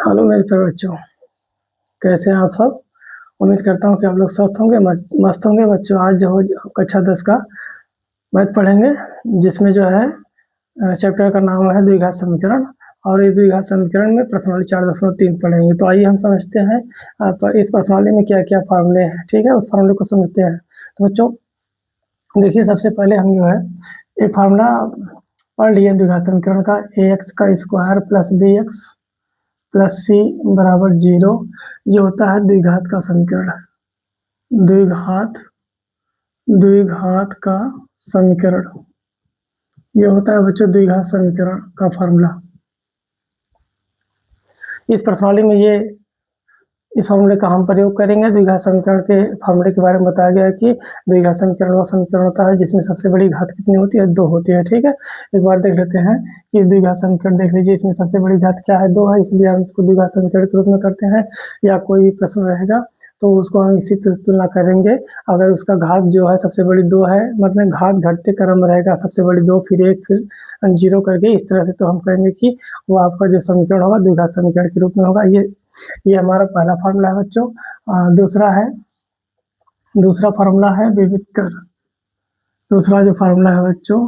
Hello मेरे प्यारे बच्चों, कैसे हैं आप सब। उम्मीद करता हूँ कि आप लोग स्वस्थ होंगे, मस्त होंगे। बच्चों, आज जो कक्षा 10 का मैथ पढ़ेंगे, जिसमें जो है चैप्टर का नाम है द्विघात समीकरण। और इस द्विघात समीकरण में प्रश्नावली 4.3 पढ़ेंगे। तो आइए हम समझते हैं इस प्रश्नावली में क्या क्या फार्मूले हैं। ठीक है, उस फार्मूले को समझते हैं। तो बच्चों देखिए, सबसे पहले हम जो है एक फार्मूला पढ़ लिए द्विघात समीकरण का, ax का square plus bx plus C बराबर 0। ये होता है द्विघात का समीकरण। द्विघात द्विघात का समीकरण ये होता है बच्चों द्विघात समीकरण का फार्मूला। इस प्रश्नावली में इस फार्मूले का हम प्रयोग करेंगे। द्विघात समीकरण के फार्मूले के बारे में बताया गया है कि द्विघात समीकरण वो समीकरण होता है जिसमें सबसे बड़ी घात कितनी होती है, 2 होती है। ठीक है, एक बार देख लेते हैं कि द्विघात समीकरण देख लीजिए। इसमें सबसे बड़ी घात क्या है, 2 है, इसलिए हम इसको द्विघात समीकरण के रूप में करते हैं। या कोई भी प्रश्न रहेगा तो उसको हम इसी तुलना करेंगे। अगर उसका घात जो है सबसे बड़ी 2 है, मतलब घात घटते क्रम में रहेगा, सबसे बड़ी 2 फिर 1 फिर 0 करके इस तरह से, तो हम कहेंगे कि वो आपका जो समीकरण होगा द्विघात समीकरण के रूप में होगा। ये हमारा पहला फार्मूला है बच्चों। दूसरा फार्मूला है विवितकर। दूसरा जो फार्मूला है बच्चों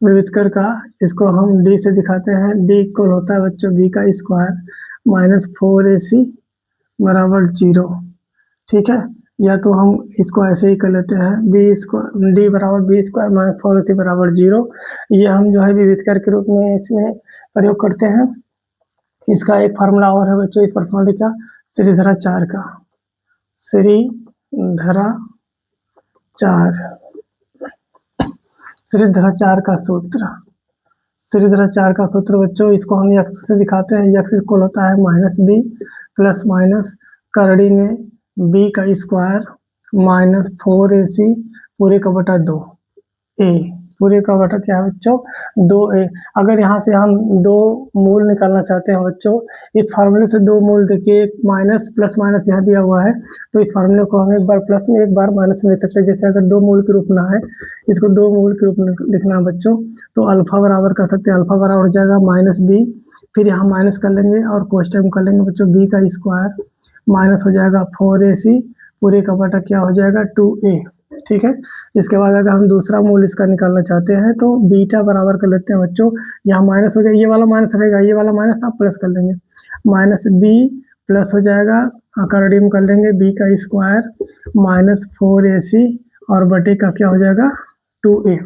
विवितकर का इसको हम डी से दिखाते हैं। डी इक्वल होता है बच्चों बी का स्क्वायर माइनस 4ac बराबर 0। ठीक है, या तो हम इसको ऐसे ही कर लेते हैं, डी बराबर बी स्क्वायर माइनस 4ac बराबर 0। ये हम जो है विवितकर के रूप में इसमें प्रयोग करते हैं। इसका एक फार्मूला और है बच्चों इस प्रश्नावली का, श्रीधरा 4 का। श्रीधरा 4 श्रीधरा 4 का सूत्र। श्रीधरा 4 का सूत्र बच्चों, इसको हम यक्स से दिखाते हैं। यक्स इक्वल होता है माइनस बी प्लस माइनस करड़ी में बी का स्क्वायर माइनस 4ac पूरे का बटा 2 ए। पूरे का बटा क्या है बच्चों, 2a। अगर यहाँ से हम 2 मूल निकालना चाहते हैं बच्चों, इस फार्मूले से 2 मूल देखिए, एक माइनस प्लस माइनस यहाँ दिया हुआ है, तो इस फार्मूले को हम एक बार प्लस में एक बार माइनस में लिख सकते हैं। जैसे अगर 2 मूल के रूप में है, इसको 2 मूल के रूप में लिखना है बच्चों, तो अल्फा बराबर कर सकते हैं। अल्फा बराबर हो जाएगा माइनस बी, फिर यहाँ माइनस कर लेंगे और कोष्टक में कर लेंगे बच्चों बी का स्क्वायर माइनस हो जाएगा 4ac पूरे का बटा क्या हो जाएगा 2a। ठीक है, इसके बाद अगर हम दूसरा मूल इसका निकालना चाहते हैं तो बीटा बराबर कर लेते हैं बच्चों। यहाँ माइनस हो जाएगा, ये वाला माइनस रहेगा, ये वाला माइनस आप प्लस कर लेंगे, माइनस बी प्लस हो जाएगा, करड़ी में कर लेंगे बी का स्क्वायर माइनस 4ac और बटे का क्या हो जाएगा 2a।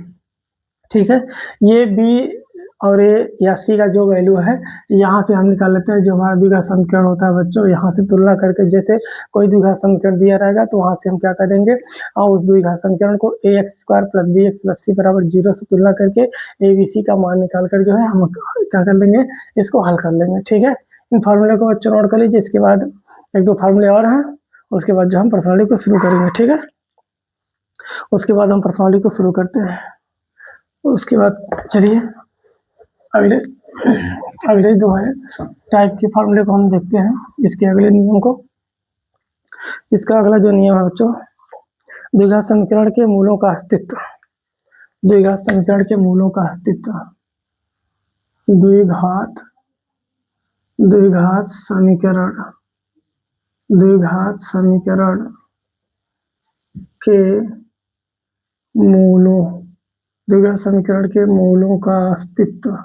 ठीक है, ये बी और ए या सी का जो वैल्यू है यहाँ से हम निकाल लेते हैं। जो हमारा द्विघात समीकरण होता है बच्चों, यहाँ से तुलना करके, जैसे कोई द्विघात समीकरण दिया रहेगा तो वहाँ से हम क्या करेंगे, और उस द्विघात समीकरण को ax square plus bx plus C बराबर 0 से तुलना करके abc का मान निकाल कर जो है हम क्या कर लेंगे, इसको हल कर लेंगे। ठीक है, इन फार्मूले को बच्चों नोट कर लीजिए। इसके बाद 1-2 फार्मूले और हैं, उसके बाद जो हम प्रश्नावली को शुरू करेंगे। ठीक है, उसके बाद हम प्रश्नावली को शुरू करते हैं। उसके बाद चलिए अगले अगले जो है टाइप के फार्मूले को हम देखते हैं, इसके अगले नियम को। इसका अगला जो नियम है बच्चों, द्विघात समीकरण के मूलों का अस्तित्व। द्विघात समीकरण के मूलों का अस्तित्व। द्विघात समीकरण द्विघात समीकरण के मूलों द्विघात समीकरण के मूलों का अस्तित्व।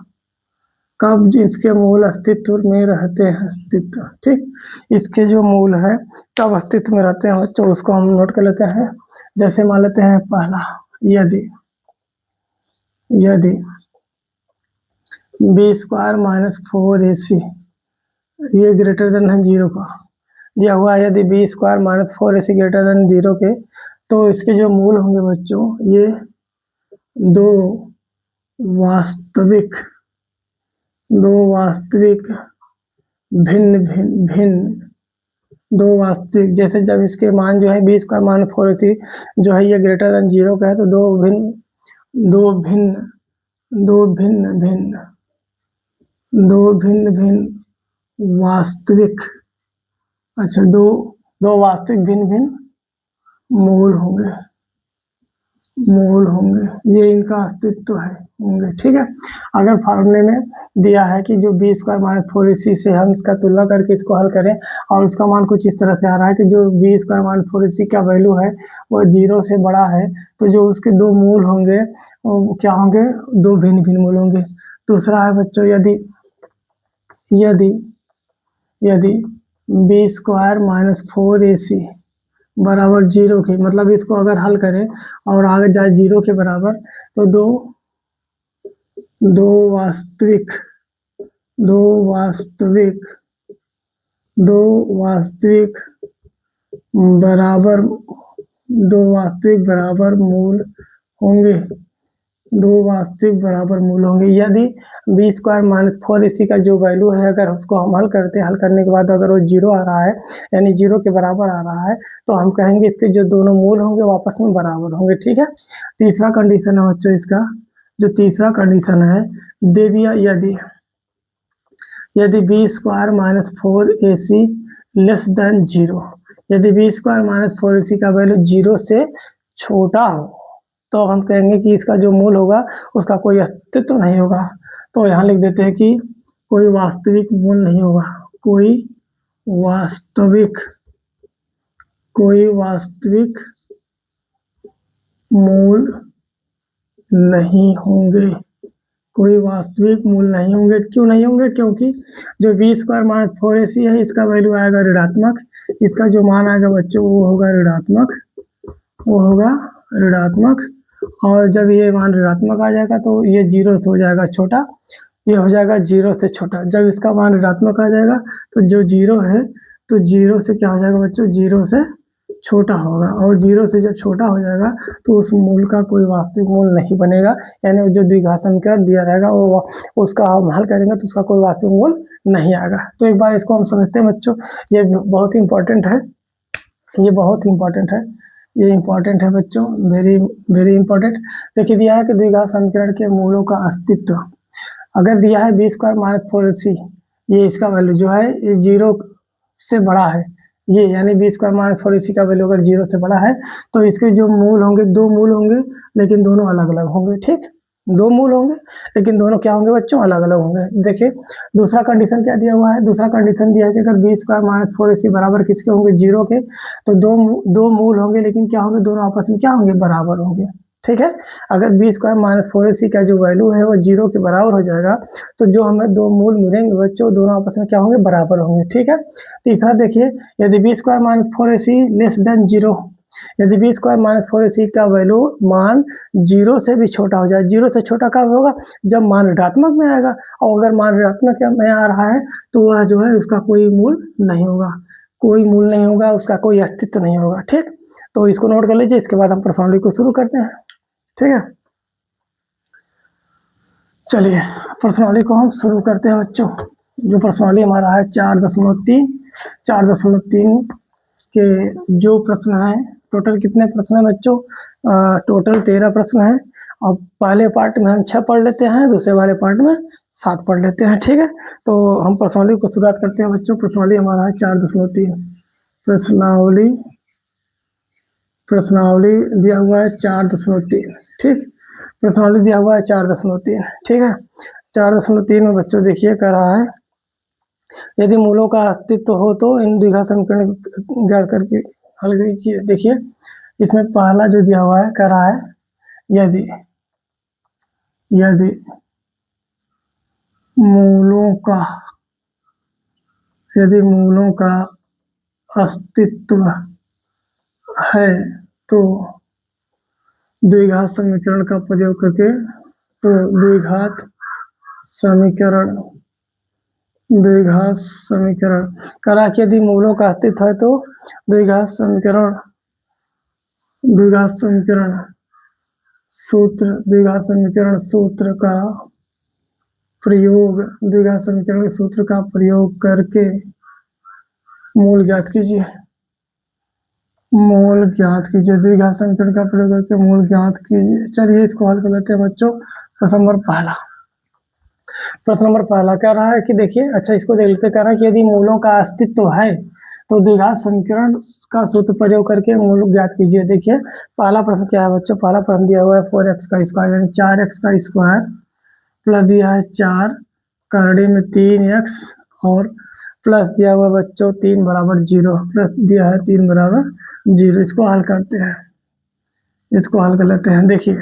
कब इसके मूल अस्तित्व में रहते हैं, अस्तित्व। ठीक, इसके जो मूल है कब अस्तित्व में रहते हैं बच्चों, उसको हम नोट कर लेते हैं। जैसे मान लेते हैं पहला, यदि बी स्क्वायर माइनस 4ac ये ग्रेटर देन है 0 का दिया हुआ है। यदि b square minus 4ac greater than 0 के, तो इसके जो मूल होंगे बच्चों, ये दो वास्तविक दो वास्तविक, जैसे जब इसके मान जो है बी स्क्वायर माइनस 4ac जो है ये ग्रेटर देन 0 का है, तो दो भिन्न वास्तविक, अच्छा दो वास्तविक भिन्न मूल होंगे। मूल होंगे, ये इनका अस्तित्व है होंगे, ठीक है। अगर फार्मूले में दिया है कि जो बी स्क्वायर माइनस फोर सी से हम इसका तुलना करके इसको हल करें और उसका मान कुछ इस तरह से आ रहा है कि जो बी स्क्वायर माइनस फोर सी का वैल्यू है वो 0 से बड़ा है, तो जो उसके दो मूल होंगे वो क्या होंगे, दो भिन्न भिन्न मूल होंगे। दूसरा है बच्चों, यदि यदि यदि बी स्क्वायर माइनस फोर ए सी बराबर 0 के, मतलब इसको अगर हल करें और आगे जाए 0 के बराबर, तो दो दो वास्तविक दो वास्तविक दो वास्तविक बराबर दो वास्तविक बराबर मूल होंगे, दो वास्तविक बराबर मूल होंगे। यदि बी स्क्वायर माइनस फोर इसी का जो वैल्यू है, अगर उसको हम हल करते हैं, हल करने के बाद अगर वो 0 आ रहा है यानी 0 के बराबर आ रहा है, तो हम कहेंगे इसके जो दोनों मूल होंगे वो आपस में बराबर होंगे, ठीक है। तीसरा कंडीशन है बच्चों, इसका जो तीसरा कंडीशन है दे दिया, यदि बी स्क्वायर माइनस फोर ए सी लेस देन 0, यदि बी स्क्वायर माइनस फोर ए सी का वैल्यू 0 से छोटा हो, तो हम कहेंगे कि इसका जो मूल होगा उसका कोई अस्तित्व नहीं होगा। तो यहाँ लिख देते हैं कि कोई वास्तविक मूल नहीं होगा, वास्तविक कोई वास्तविक मूल नहीं होंगे, कोई वास्तविक मूल नहीं होंगे। क्यों नहीं होंगे? क्योंकि जो बी स्क्वायर माइनस फोर ए सी है इसका वैल्यू आएगा ऋणात्मक, इसका जो मान आएगा बच्चों वो होगा ऋणात्मक, वो होगा ऋणात्मक। और जब ये मान ऋणात्मक आ जाएगा तो ये 0 से हो जाएगा छोटा, ये हो जाएगा 0 से छोटा। जब इसका मान ऋणात्मक आ जाएगा तो जो 0 है तो 0 से क्या हो जाएगा बच्चों, 0 से छोटा होगा, और 0 से जब छोटा हो जाएगा तो उस मूल का कोई वास्तविक मूल नहीं बनेगा, यानी जो द्विघात समीकरण दिया रहेगा वो उसका हम हल करेंगे तो उसका कोई वास्तविक मूल नहीं आएगा। तो एक बार इसको हम समझते हैं बच्चों, ये बहुत ही इंपॉर्टेंट है, ये बहुत ही इंपॉर्टेंट है, ये इंपॉर्टेंट है बच्चों, वेरी वेरी इंपॉर्टेंट। देखिए दिया है कि द्विघात समीकरण के मूलों का अस्तित्व, अगर दिया है बी स्क्वायर माइनस फोर सी, ये इसका वैल्यू जो है ये 0 से बड़ा है, ये यानी बी स्क्वायर माइनस फोर सी का वैल्यू अगर 0 से बड़ा है तो इसके जो मूल होंगे, दो मूल होंगे लेकिन दोनों अलग अलग होंगे, ठीक, दो मूल होंगे लेकिन दोनों क्या होंगे बच्चों, अलग अलग होंगे। देखिए दूसरा कंडीशन क्या दिया हुआ है, दूसरा कंडीशन दिया है कि अगर बी स्क्वायर माइनस फोर सी बराबर किसके होंगे, 0 के, तो दो मूल होंगे लेकिन क्या होंगे, दोनों आपस में क्या होंगे, बराबर होंगे, ठीक है। अगर बी स्क्वायर माइनस फोर सी का जो वैल्यू है वो 0 के बराबर हो जाएगा तो जो हमें दो मूल मिलेंगे बच्चों दोनों आपस में क्या होंगे, बराबर होंगे, ठीक है। तीसरा देखिए, यदि बी स्क्वायर माइनस फोर सी लेस देन 0, यदि बी स्क्वायर माइनस फोर सी का वैल्यू मान 0 से भी छोटा हो जाए, 0 से छोटा कब होगा, जब मान ऋणात्मक में आएगा, और अगर मान ऋणात्मक में आ रहा है तो वह जो है उसका कोई मूल नहीं होगा, कोई मूल नहीं होगा, उसका कोई अस्तित्व नहीं होगा, ठीक। तो इसको नोट कर लीजिए, इसके बाद हम प्रश्नावली को शुरू करते हैं, ठीक है। चलिए प्रश्नावली को हम शुरू करते हैं बच्चों। जो प्रश्नावली हमारा है 4.3 के जो प्रश्न है, टोटल कितने प्रश्न है बच्चों, टोटल 13 प्रश्न है, और पहले पार्ट में हम 6 पढ़ लेते हैं, दूसरे वाले पार्ट में 7 पढ़ लेते हैं, ठीक है। तो हम प्रश्नावली को शुरुआत करते हैं बच्चों। प्रश्नावली हमारा है 4.3, प्रश्नावली प्रश्नावली दिया हुआ है 4.3, ठीक, प्रश्नावली दिया हुआ है 4.3, ठीक है। 4.3 में बच्चों देखिए कह रहा है, यदि मूलों का अस्तित्व हो तो इन द्विघात समीकरण ज्ञात करके हल कीजिए। देखिए इसमें पहला जो दिया हुआ है कह रहा है, यदि यदि मूलों का यदि मूलों का अस्तित्व है तो द्विघात समीकरण का प्रयोग करके, तो द्विघात समीकरण करा कि यदि मूलों का अस्तित्व है तो द्विघात समीकरण सूत्र का प्रयोग, द्विघात समीकरण सूत्र का प्रयोग करके मूल ज्ञात कीजिए, द्विघात समीकरण का प्रयोग करके मूल ज्ञात कीजिए। चलिए इसको हल कर लेते हैं बच्चों। प्रश्न नंबर पहला कह रहा है कि देखिए, अच्छा इसको देख लेते, कह रहा है कि यदि मूलों का अस्तित्व है तो द्विघात समीकरण का सूत्र प्रयोग करके मूल ज्ञात कीजिए। देखिए पहला प्रश्न क्या है बच्चों, पहला प्रश्न दिया हुआ है 4x का स्क्वायर यानी 4x का स्क्वायर प्लस दिया है 4 करड़ी में 3x और प्लस दिया हुआ बच्चों 3 बराबर 0 प्लस दिया है 3 बराबर 0। इसको हल करते हैं, इसको हल कर लेते हैं। देखिए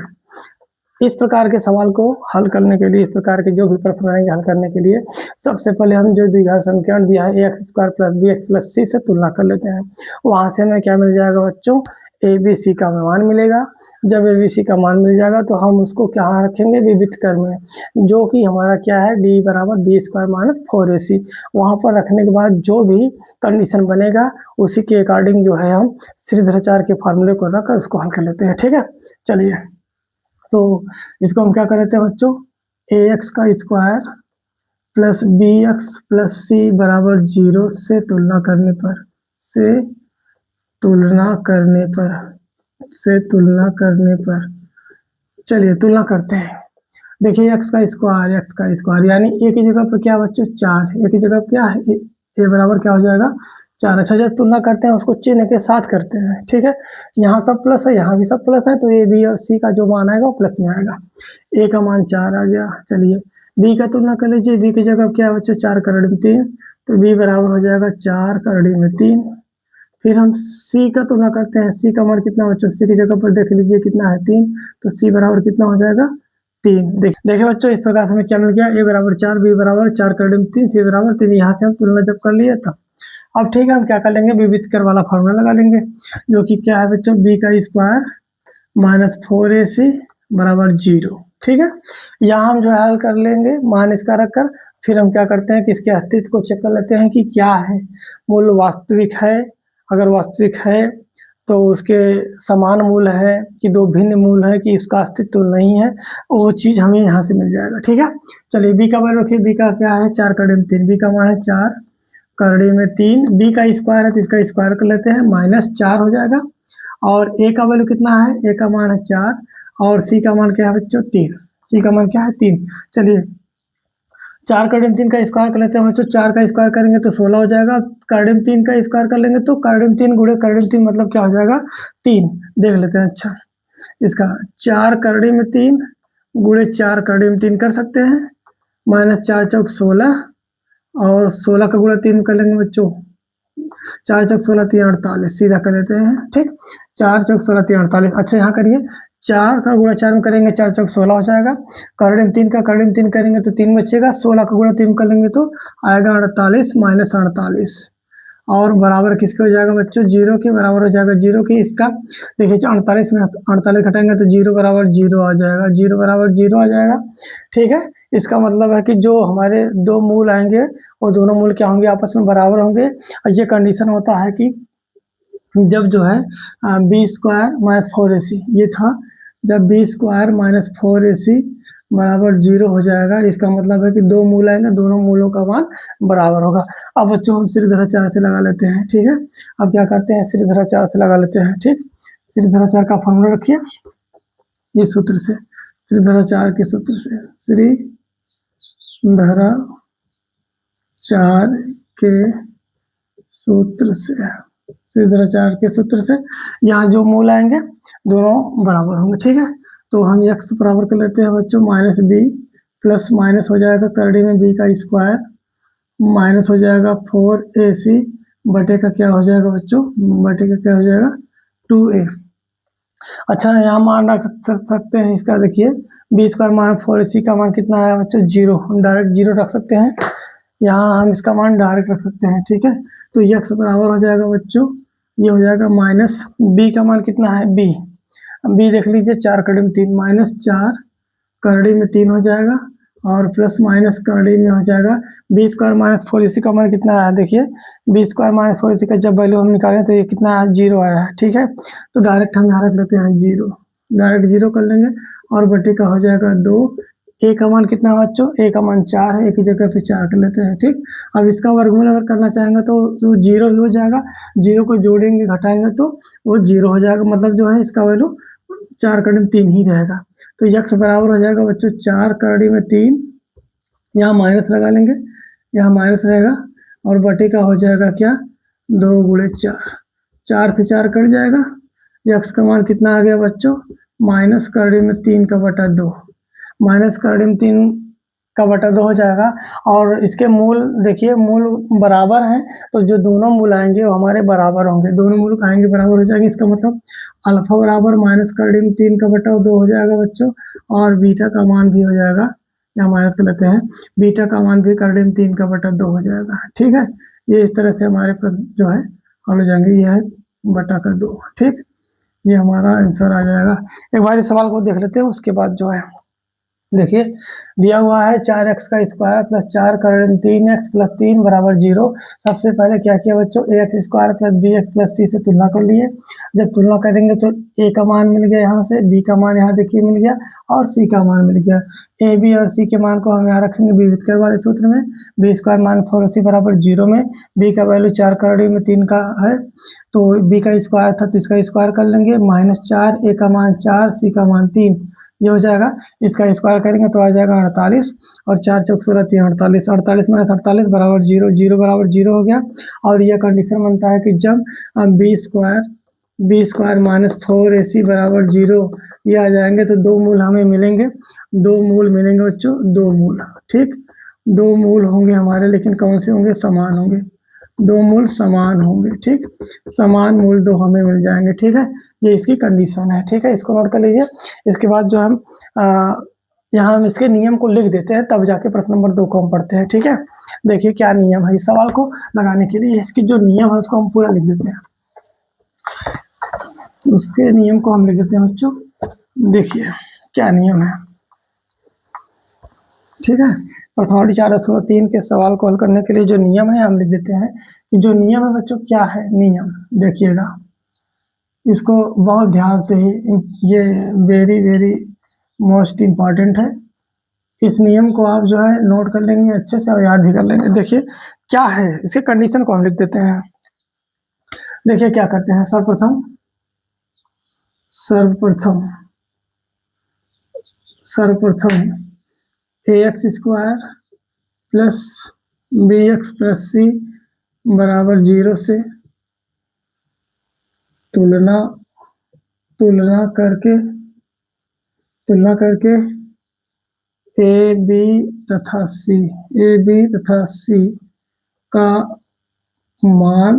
इस प्रकार के सवाल को हल करने के लिए, इस प्रकार के जो भी प्रश्न आएंगे हल करने के लिए सबसे पहले हम जो द्विघात समीकरण दिया है x square plus B x plus C से तुलना कर लेते हैं। वहां से हमें क्या मिल जाएगा बच्चों, ए बी सी का मान मिलेगा। जब ए बी सी का मान मिल जाएगा तो हम उसको क्या रखेंगे विविध क्रम में, जो कि हमारा क्या है डी बराबर बी स्क्वायर माइनस 4ac। वहां पर रखने के बाद जो भी कंडीशन बनेगा उसी के अकॉर्डिंग जो है हम श्रीधराचार्य के फार्मूले को रखकर उसको हल कर लेते हैं। ठीक है, चलिए तो इसको हम क्या कर लेते हैं बच्चों, ए एक्स का square plus B x plus C बराबर 0 से तुलना करने पर, से तुलना करने पर, से तुलना करने पर, चलिए तुलना करते हैं। देखिए एक्स का स्क्वायर यानी ए की जगह पर क्या बच्चों 4, ए की जगह क्या है ए बराबर क्या हो जाएगा 4। अच्छा जब तुलना करते हैं उसको चिन्ह के साथ करते हैं। ठीक है, यहाँ सब प्लस है यहाँ भी सब प्लस है, तो ए बी और सी का जो मान आएगा वो प्लस में आएगा। ए का मान 4 आ गया। चलिए बी का तुलना कर लीजिए, बी की जगह क्या है बच्चों 4 करड़ी में 3, तो बी बराबर हो जाएगा 4 करड़ी में 3। फिर हम सी का तुलना करते हैं, सी का मान कितना बच्चों, सी की जगह पर देख लीजिए कितना है 3, तो सी बराबर कितना हो जाएगा 3। देखिए बच्चों इस प्रकार से हमें क्या मिल गया, ए बराबर 4, बी बराबर 4 करड़ी में 3, सी बराबर 3। यहाँ से हम तुलना जब कर लिए था, अब ठीक है हम क्या कर लेंगे विविध कर वाला फॉर्मूला लगा लेंगे, जो कि क्या है बच्चों बी का स्क्वायर माइनस 4ac बराबर 0। ठीक है, यहाँ हम जो है हल कर लेंगे मान इसका रखकर। फिर हम क्या करते हैं कि इसके अस्तित्व को चेक कर लेते हैं कि क्या है, मूल वास्तविक है, अगर वास्तविक है तो उसके समान मूल है कि दो भिन्न मूल है कि इसका अस्तित्व नहीं है, वो चीज़ हमें यहाँ से मिल जाएगा। ठीक है, चलिए बी का वैल्यू रखिए, बी का क्या है 4 करड़ी में 3, बी का मान है 4 करड़ी में 3, बी का स्क्वायर है तो इसका स्क्वायर कर लेते हैं माइनस 4 हो जाएगा। और ए का वैल्यू कितना है, ए का मान है 4 और सी का मान क्या है बच्चों 3, सी का मान क्या है 3। चलिए 4 करड़ी में 3 का स्क्वायर कर लेते हैं बच्चों, 4 का स्क्वायर करेंगे तो 16 हो जाएगा, करड़ी में 3 का स्क्वायर कर लेंगे तो करड़ी में 3 गुणे करड़ी में 3 मतलब क्या हो जाएगा 3। देख लेते हैं, अच्छा इसका 4 करड़ी में 3 गुणे 4 करड़ी में 3 कर सकते हैं, माइनस 4 चौक 16 और 16 का गुणा 3 कर लेंगे बच्चों, 4 चौक 16 3 48 सीधा कर लेते हैं। ठीक, 4 चौक 16 3 48। अच्छा यहाँ करिए 4 का गुणा 4 में करेंगे 4 चौक 16 हो जाएगा, करड़ी में 3 का करड़ी में 3 करेंगे तो 3 बचेगा, 16 का गुणा 3 कर लेंगे तो आएगा 48 माइनस 48 और बराबर किसके हो जाएगा बच्चों 0 के बराबर हो जाएगा 0 की। इसका देखिए 48 में 48 घटाएंगे तो 0 बराबर 0 आ जाएगा, 0 बराबर 0 आ जाएगा। ठीक है, इसका मतलब है कि जो हमारे दो मूल आएंगे वो दोनों मूल क्या होंगे आपस में बराबर होंगे। और ये कंडीशन होता है कि जब जो है बी स्क्वायर माइनस 4ac ये था, जब बी स्क्वायर माइनस 4ac बराबर 0 हो जाएगा, इसका मतलब है कि दो मूल आएंगे दोनों मूलों का मान बराबर होगा। अब बच्चों हम श्रीधराचार्य से लगा लेते हैं। ठीक है, अब क्या करते हैं श्रीधराचार्य से लगा लेते हैं। ठीक, श्रीधराचार्य का फॉर्मूला रखिए इस सूत्र से, श्रीधराचार्य के सूत्र से, श्रीधराचार्य के सूत्र से, श्रीधराचार्य के सूत्र से यहाँ जो मूल आएंगे दोनों बराबर होंगे। ठीक है, तो हम x बराबर कर लेते हैं बच्चों माइनस बी प्लस माइनस हो जाएगा करड़ी में b का स्क्वायर माइनस हो जाएगा 4ac बटे का क्या हो जाएगा बच्चों, बटे का क्या हो जाएगा 2a। अच्छा यहाँ मान रख सकते हैं इसका, देखिए बी स्क्वायर मान 4ac का मान कितना है बच्चों 0, हम डायरेक्ट 0 रख सकते हैं, यहाँ हम इसका मान डायरेक्ट रख सकते हैं। ठीक है, तो x बराबर हो जाएगा बच्चों, ये हो जाएगा माइनस b का मान कितना है b देख लीजिए 4 करड़ी में 3 माइनस 4 करड़ी में 3 हो जाएगा और प्लस माइनस करड़ी में हो जाएगा बी स्क्वायर माइनस 4ac का मान कितना आया, देखिए बी स्क्वायर माइनस 4ac का जब वैल्यू हम निकालें तो ये कितना आया 0 आया है। ठीक है, तो डायरेक्ट हम यहाँ रख लेते हैं 0, डायरेक्ट 0 कर लेंगे और बटे का हो जाएगा 2। ए का मान कितना बच्चों, ए का मान 4 है, ए की जगह पे 4 कर लेते हैं। ठीक, अब इसका वर्गमूल अगर करना चाहेंगे तो 0 ही हो जाएगा, 0 को जोड़ेंगे घटाएंगे तो वो 0 हो जाएगा, मतलब जो है इसका वैल्यू 4 करड़ी में 3 ही रहेगा। तो x बराबर हो जाएगा बच्चों 4 करड़ी में 3, यहाँ माइनस लगा लेंगे, यहाँ माइनस रहेगा और बटे का हो जाएगा क्या 2 गुणे 4, 4 से 4 कट जाएगा। यक्स का मान कितना आ गया बच्चों, माइनस करड़ी में 3 का बटा 2, माइनस करड़ी में 3 का बटा 2 हो जाएगा। और इसके मूल देखिए, मूल बराबर हैं तो जो दोनों मूल आएंगे वो हमारे बराबर होंगे, दोनों मूल आएंगे बराबर हो जाएंगे। इसका मतलब अल्फा बराबर माइनस करड़ी में 3 का बटा 2 हो जाएगा बच्चों, और बीटा का मान भी हो जाएगा, यहाँ माइनस कर लेते हैं, बीटा का मान भी करड़ी में 3 का बटा 2 हो जाएगा। ठीक है, ये इस तरह से हमारे प्रश्न जो है हल हो जाएंगे। ये है बटा का 2। ठीक, ये हमारा आंसर आ जाएगा। एक बार इस सवाल को देख लेते हैं, उसके बाद जो है देखिए दिया हुआ है 4x का स्क्वायर प्लस 4 करण 3x प्लस 3 बराबर 0। सबसे पहले क्या किया बच्चों, A x square plus B x plus C से तुलना कर लिए। जब तुलना करेंगे तो ए का मान मिल गया यहाँ से, बी का मान यहाँ देखिए मिल गया, और सी का मान मिल गया। ए बी और सी के मान को हम यहाँ रखेंगे विविधकर वाले सूत्र में, बी स्क्वायर मान 4ac बराबर 0 में। बी का वैल्यू 4 करोड़ में 3 का है, तो बी का स्क्वायर था तो इसका स्क्वायर कर लेंगे, -4, ए का मान 4, सी का मान 3, ये हो जाएगा। इसका स्क्वायर करेंगे तो आ जाएगा 48, और 4 चौक 16 48, 48 माइनस 48 बराबर 0, 0 बराबर 0 हो गया। और यह कंडीशन बनता है कि जब बी स्क्वायर माइनस 4ac बराबर 0 ये आ जाएंगे तो दो मूल हमें मिलेंगे, दो मूल मिलेंगे बच्चों, दो मूल। ठीक, दो मूल होंगे हमारे, लेकिन कौन से होंगे, समान होंगे, दो मूल समान होंगे। ठीक, समान मूल दो हमें मिल जाएंगे। ठीक है, ये इसकी कंडीशन है। ठीक है, इसको नोट कर लीजिए। इसके बाद जो हम यहाँ हम इसके नियम को लिख देते हैं, तब जाके प्रश्न नंबर 2 को हम पढ़ते हैं। ठीक है, देखिए क्या नियम है इस सवाल को लगाने के लिए, इसकी जो नियम है उसको हम पूरा लिख देते हैं। उसके नियम को हम लिख देते हैं बच्चों, देखिए क्या नियम है। ठीक है, प्रश्नावली 4.3 के सवाल को हल करने के लिए जो नियम है हम लिख देते हैं कि जो नियम है बच्चों क्या है। नियम देखिएगा, इसको बहुत ध्यान से ही, ये वेरी वेरी मोस्ट इम्पॉर्टेंट है। इस नियम को आप जो है नोट कर लेंगे अच्छे से और याद भी कर लेंगे। देखिए क्या है, इसके कंडीशन को हम लिख देते हैं। देखिए क्या करते हैं, सर्वप्रथम A x square plus B x plus C बराबर 0 से तुलना करके ए बी तथा सी का मान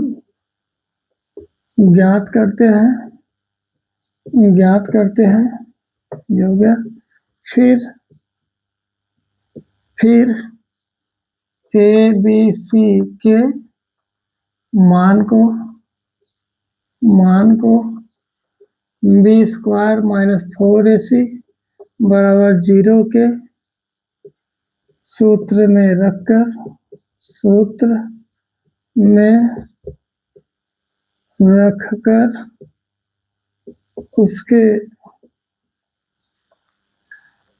ज्ञात करते हैं, ये हो गया। फिर ए बी सी के मान को बी स्क्वायर माइनस 4ac बराबर 0 के सूत्र में रखकर उसके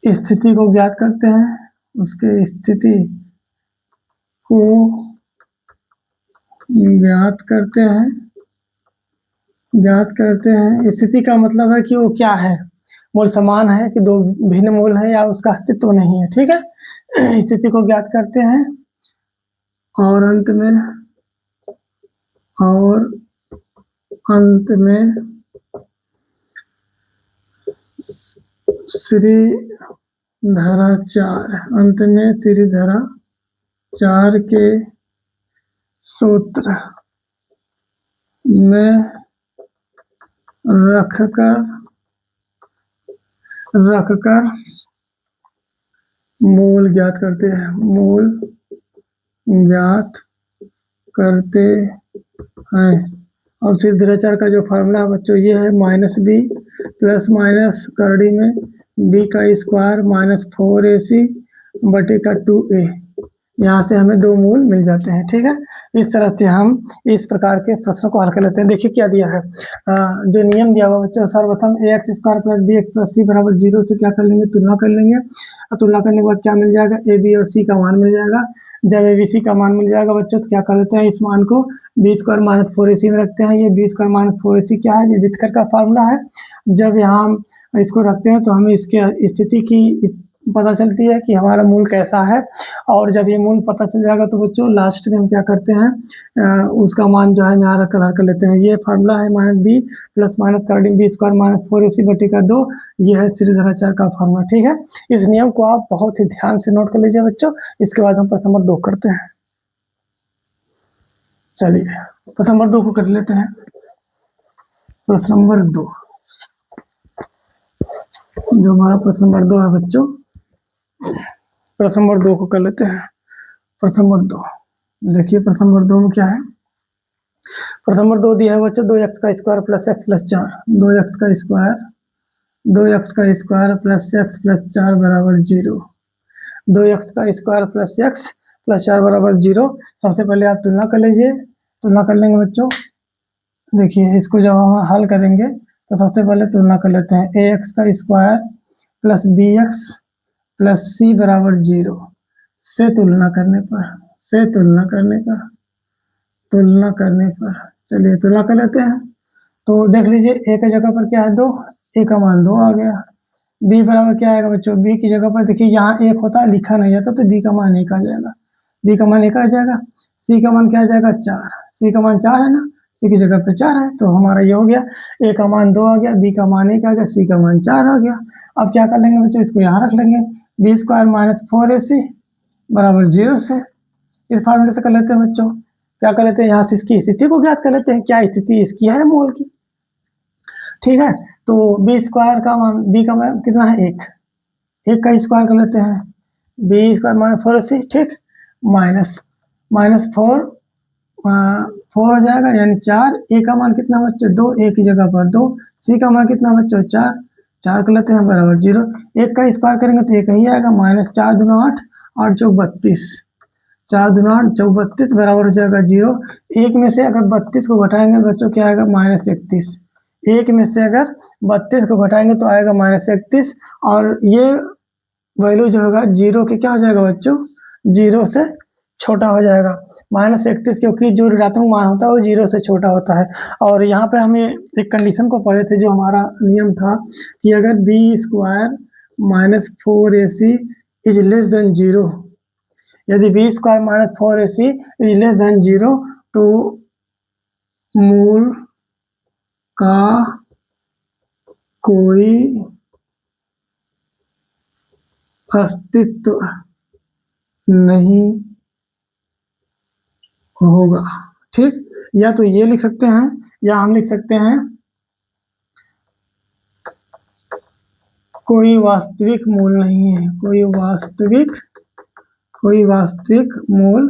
स्थिति को ज्ञात करते हैं, स्थिति का मतलब है कि वो क्या है, मूल समान है कि दो भिन्न मूल है या उसका अस्तित्व नहीं है। ठीक है, स्थिति को ज्ञात करते हैं और अंत में श्रीधरा 4 के सूत्र में रखकर मूल ज्ञात करते हैं, और श्रीधराचार्य का जो फार्मूला है बच्चों ये है -b प्लस माइनस करड़ी में b का स्क्वायर माइनस 4ac बटे का 2a, यहाँ से हमें दो मूल मिल जाते हैं। ठीक है, इस तरह से हम इस प्रकार के प्रश्नों को हल कर लेते हैं। देखिए क्या दिया है, जो नियम दिया हुआ बच्चों, सर्वप्रथम A x square plus B x plus C बराबर 0 से क्या कर लेंगे, तुलना कर लेंगे। तुलना करने के बाद क्या मिल जाएगा, ए बी और सी का मान मिल जाएगा। जब ए बी सी का मान मिल जाएगा बच्चों तो क्या कर लेते हैं, इस मान को बी स्क्वायर माइनस 4ac में रखते हैं। ये बी स्क्वायर माइनस 4ac क्या है, ये विस्कर का फार्मूला है। जब यहाँ हम इसको रखते हैं तो हमें इसके स्थिति की पता चलती है कि हमारा मूल कैसा है। और जब ये मूल पता चल जाएगा तो बच्चों लास्ट में हम क्या करते हैं, उसका मान जो है यहाँ रख कर लेते हैं। ये फार्मूला है minus B plus minus thirteen b square minus 4ac/2। ये है श्रीधराचार्य का फार्मूला। ठीक है, इस नियम को आप बहुत ही ध्यान से नोट कर लीजिए बच्चों। इसके बाद हम प्रश्न नंबर 2 करते हैं। चलिए प्रश्न नंबर 2 को कर लेते हैं। प्रश्न नंबर 2, जो हमारा प्रश्न नंबर 2 है बच्चों, प्रश्न नंबर 2 को कर लेते हैं। प्रश्न नंबर 2 देखिए, प्रश्न नंबर 2 में क्या है। प्रश्न नंबर 2 दिया है बच्चों 2x का square plus x plus 4। 2x का स्क्वायर प्लस x प्लस 4 बराबर 0। 2x का स्क्वायर प्लस x प्लस 4 बराबर 0। सबसे पहले आप तुलना कर लीजिए। तुलना कर लेंगे बच्चों। देखिए इसको जब हम हल करेंगे तो सबसे पहले तुलना कर लेते हैं। ax का square plus bx plus c बराबर 0 से तुलना करने पर चलिए तुलना कर लेते हैं। तो देख लीजिए a की जगह पर क्या है 2, a का मान 2 आ गया। b बराबर क्या आएगा बच्चों, b की जगह पर देखिए यहाँ 1 होता है, लिखा नहीं जाता, तो b का मान 1 आ जाएगा। b का मान 1 आ जाएगा। c का मान क्या आ जाएगा 4। c का मान 4 है ना, c की जगह पे 4 है, तो हमारा ये हो गया। a का मान 2 आ गया, b का मान 1 आ गया, c का मान 4 आ गया। अब क्या कर लेंगे बच्चों, इसको यहाँ रख लेंगे। b स्क्वायर माइनस 4ac बराबर 0 से इस फार्मूले से कर लेते हैं बच्चों। क्या कर लेते हैं, यहाँ से इसकी स्थिति को ज्ञात कर लेते हैं। क्या स्थिति इसकी है मोल की। ठीक है, तो बी स्क्वायर का मान, बी का मान कितना है 1, 1 का स्क्वायर कर लेते हैं। बी स्क्वायर माइनस 4ac, ठीक, माइनस 4 हो जाएगा यानी 4। ए का मान कितना बच्चों 2, ए की जगह पर 2। सी का मान कितना बच्चों 4 कर लेते हैं बराबर 0। 1 का स्क्वायर करेंगे तो 1 ही आएगा, माइनस 4 दूना 8, 8 चौक 32, 4 दूना 8 चौक 32 बराबर हो जाएगा 0। 1 में से अगर 32 को घटाएंगे बच्चों क्या आएगा माइनस 31। 1 में से अगर 32 को घटाएंगे तो आएगा माइनस 31। और ये वैल्यू जो होगा 0 के क्या हो जाएगा बच्चों, 0 से छोटा हो जाएगा। माइनस 31 क्योंकि जो ऋणात्मक मान होता है वो 0 से छोटा होता है। और यहाँ पे हमें एक कंडीशन को पढ़े थे, जो हमारा नियम था कि अगर b square minus 4ac is less than 0, यदि b square minus 4ac is less than 0 तो मूल का कोई अस्तित्व नहीं होगा। ठीक, या तो ये लिख सकते हैं या हम लिख सकते हैं कोई वास्तविक मूल नहीं है, कोई वास्तविक मूल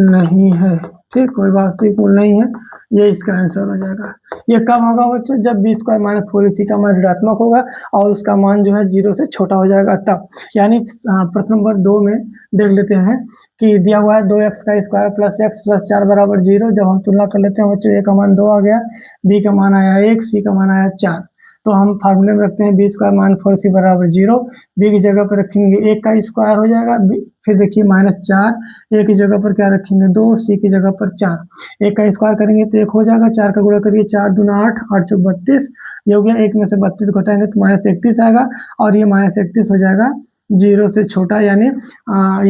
नहीं है। ठीक, कोई वास्तविक मूल नहीं है, ये इसका आंसर हो जाएगा। ये कब होगा बच्चों, जब बी स्क्वायर माइनस 4ac का मान ऋणात्मक होगा और उसका मान जो है 0 से छोटा हो जाएगा तब। यानी प्रश्न नंबर 2 में देख लेते हैं कि दिया हुआ है 2x का स्क्वायर प्लस x प्लस 4 बराबर 0। जब हम तुलना कर लेते हैं बच्चों, a का मान 2 आ गया, b का मान आया 1, c का मान आया 4। तो हम फार्मूले में रखते हैं बी स्क्वायर माइनस 4ac बराबर 0। बी की जगह पर रखेंगे 1 का स्क्वायर हो जाएगा, फिर देखिए माइनस 4, ए की जगह पर क्या रखेंगे 2, सी की जगह पर 4। 1 का स्क्वायर करेंगे तो 1 हो जाएगा, 4 का गुणा करिए 4 दूना 8, 8 चौक 32, ये हो गया। 1 में से 32 घटाएंगे तो माइनस 31 आएगा, और ये माइनस 31 हो जाएगा 0 से छोटा। यानी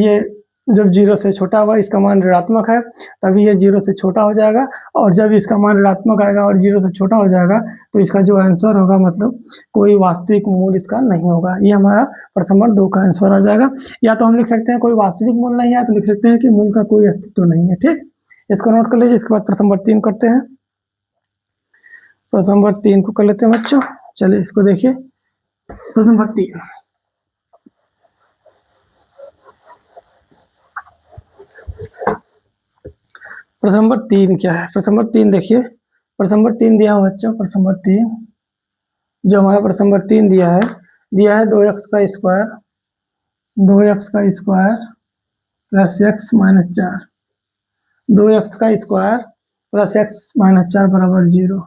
ये जब 0 से छोटा होगा, इसका मान ऋणात्मक है, तभी ये 0 से छोटा हो जाएगा। और जब इसका मान ऋणात्मक आएगा और 0 से छोटा हो जाएगा तो इसका जो आंसर होगा मतलब कोई वास्तविक मूल इसका नहीं होगा। ये हमारा प्रश्न नंबर 2 का आंसर आ जाएगा। या तो हम लिख सकते हैं कोई वास्तविक मूल नहीं है, तो लिख सकते हैं कि मूल का कोई अस्तित्व नहीं है। ठीक, इसको नोट कर लीजिए। इसके बाद प्रश्न नंबर 3 करते हैं। प्रश्न नंबर 3 को कर लेते हैं बच्चों। चलिए इसको देखिए। प्रश्न नंबर 3, प्रश्न नंबर 3 क्या है। प्रश्न नंबर 3 देखिए, प्रश्न नंबर 3 दिया है बच्चों। प्रश्न नंबर 3, जो हमारा प्रश्न नंबर 3 दिया है 2x का square plus x minus 4। 2x का स्क्वायर प्लस x माइनस 4 बराबर 0।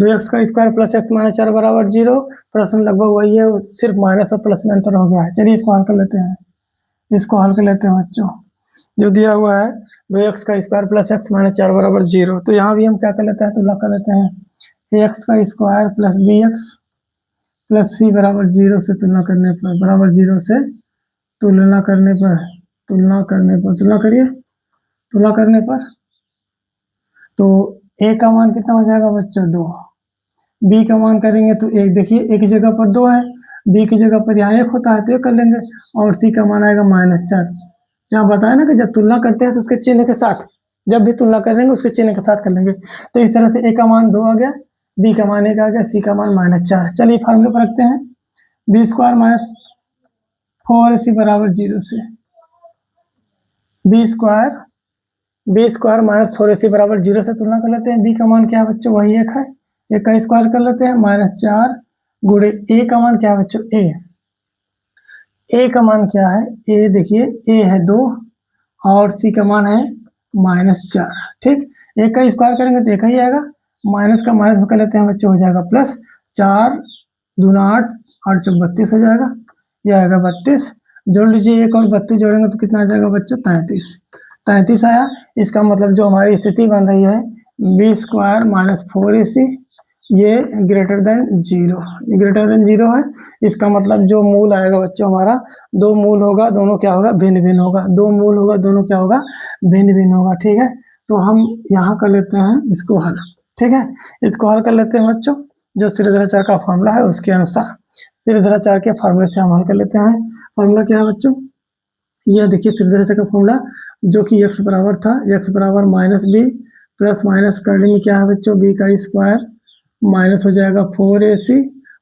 2x का स्क्वायर प्लस x माइनस 4 बराबर 0। प्रश्न लगभग वही है, सिर्फ माइनस और प्लस में अंतर हो गया है। चलिए इसको हल कर लेते हैं। बच्चों, जो दिया हुआ है 2x का स्क्वायर प्लस x माइनस 4 बराबर 0, तो यहाँ भी हम क्या कर लेते हैं, तुलना कर लेते हैं। ax का square plus bx plus C बराबर 0 से तुलना करने पर, बराबर 0 से तुलना करने पर, तुलना करिए, तुलना करने पर तो ए का मान कितना हो जाएगा बच्चों 2, बी का मान करेंगे तो एक, देखिए एक की जगह पर 2 है, बी की जगह पर यहाँ 1 होता है तो 1 कर लेंगे, और सी का मान आएगा -4। यहाँ बताया ना कि जब तुलना करते हैं तो उसके चिन्ह के साथ, जब भी तुलना करेंगे उसके चिन्ह के साथ कर लेंगे। तो इस तरह से ए का मान 2 आ गया, बी का मान 1 आ गया, सी का मान -4। चलिए फार्मूले पर रखते हैं, बी स्क्वायर माइनस 4ac बराबर 0 से, बी स्क्वायर माइनस 4ac बराबर 0 से तुलना कर लेते हैं। बी का मान क्या है बच्चों, वही 1 है, 1 का स्क्वायर कर लेते हैं, -4 गुणे ए का मान क्या है बच्चों, ए का मान क्या है, ए देखिए ए है 2 और सी का मान है -4। ठीक, 1 का स्क्वायर करेंगे तो 1 ही आएगा, माइनस का माइनस कर लेते हैं बच्चों, हो जाएगा प्लस, 4 दूना 8, 8 चौक 32 हो जाएगा, यह आएगा 32। जोड़ लीजिए, 1 और 32 जोड़ेंगे तो कितना आ जाएगा बच्चों, 33 आया। इसका मतलब जो हमारी स्थिति बन रही है बी स्क्वायर माइनस 4ac ये ग्रेटर देन 0, ग्रेटर देन 0 है। इसका मतलब जो मूल आएगा बच्चों हमारा, दो मूल होगा, दोनों क्या होगा, भिन्न भिन्न होगा, दो मूल होगा, दोनों क्या होगा, भिन्न भिन्न होगा। ठीक है, तो हम यहाँ कर लेते हैं इसको हल। ठीक है, इसको हल कर लेते हैं बच्चों, जो श्रीधराचार्य का फॉर्मूला है उसके अनुसार, श्रीधराचार्य के फॉर्मूले से हम हल कर लेते हैं। फॉर्मूला क्या है बच्चों, यह देखिए श्रीधराचार्य का फॉर्मूला, जो कि x बराबर था, x बराबर -b प्लस माइनस करने में क्या है बच्चों, b का स्क्वायर माइनस हो जाएगा 4ac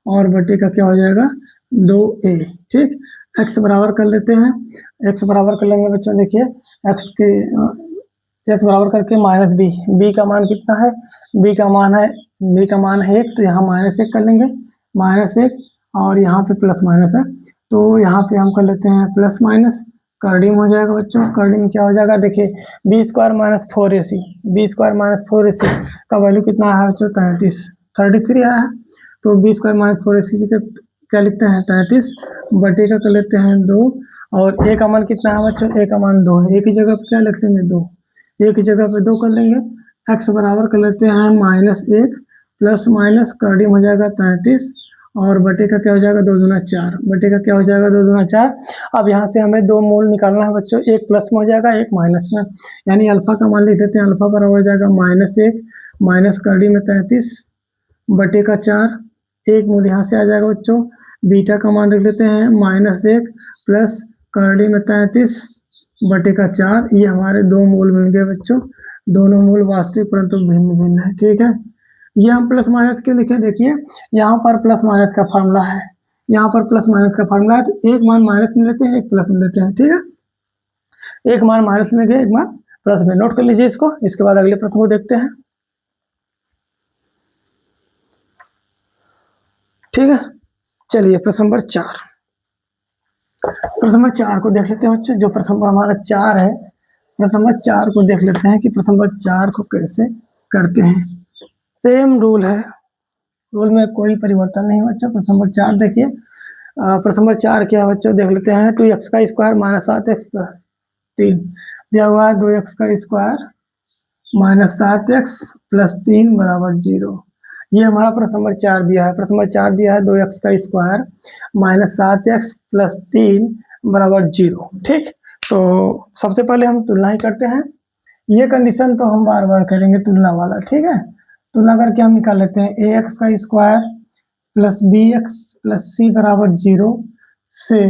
और बटे का क्या हो जाएगा 2a। ठीक, x बराबर कर लेते हैं, x बराबर कर लेंगे बच्चों, देखिए x बराबर करके -b, b का मान कितना है, b का मान है 1, तो यहाँ -1 कर लेंगे, -1 और यहाँ पे प्लस माइनस है, तो यहाँ पे हम कर लेते हैं प्लस माइनस, कर्डिंग हो जाएगा बच्चों, कर्डिंग क्या हो जाएगा, देखिए बी स्क्वायर माइनस 4ac का वैल्यू कितना है बच्चों, 33 आया है, तो बी स्क्वायर माइनस 4ac का क्या लिखते हैं 33, बटे का कर लेते हैं 2, और ए का मान कितना है बच्चों, ए का मान 2 है, ए की जगह पर क्या लिख लेंगे 2, ए की जगह पे 2 कर लेंगे, x बराबर कर लेते हैं -1 प्लस माइनस कर्डिंग हो जाएगा 33 और बटे का क्या हो जाएगा 2 दूना 4, बटे का क्या हो जाएगा 2 दूना 4। अब यहाँ से हमें दो मूल निकालना है बच्चों, एक प्लस में हो जाएगा, एक माइनस में, यानी अल्फा का मान लिख देते हैं, अल्फा बराबर हो जाएगा -1 माइनस कर्डिंग में 33 बटे का 4, एक मूल यहाँ से आ जाएगा बच्चों, बीटा का मान लिख लेते हैं -1 प्लस कर्डिंग में 33 बटे का 4, ये हमारे दो मूल मिल गए बच्चों, दोनों मूल वास्तविक परंतु भिन्न भिन्न है। ठीक है, ये हम प्लस माइनस क्यों लिखे, देखिए यहाँ पर प्लस माइनस का फार्मूला है, यहाँ पर प्लस माइनस का फार्मूला है, तो एक मान माइनस में लेते हैं, एक प्लस में लेते हैं। ठीक है, एक मान माइनस में गए, एक मान प्लस में, नोट कर लीजिए इसको। इसके बाद अगले प्रश्न को देखते हैं। ठीक है, चलिए प्रश्न नंबर 4, प्रश्न नंबर 4 को देख लेते हैं बच्चों, जो प्रश्न नंबर हमारा 4 है, प्रश्न नंबर 4 को देख लेते हैं कि प्रश्न नंबर 4 को कैसे करते हैं। सेम रूल है, रूल में कोई परिवर्तन नहीं बच्चों। प्रश्न नंबर 4 देखिए, प्रश्न नंबर 4 क्या बच्चों देख लेते हैं, 2x का स्क्वायर माइनस 7x प्लस 3 दिया हुआ है, 2x का स्क्वायर माइनस 7x प्लस 3 बराबर 0, ये हमारा प्रश्न नंबर 4 दिया है। प्रश्न नंबर 4 दिया है 2x का स्क्वायर माइनस 7x प्लस 3 बराबर 0। ठीक, तो सबसे पहले हम तुलना ही करते हैं, ये कंडीशन तो हम बार बार करेंगे तुलना वाला। ठीक है, तुलना करके हम निकाल लेते हैं ax का square plus bx plus c बराबर 0 से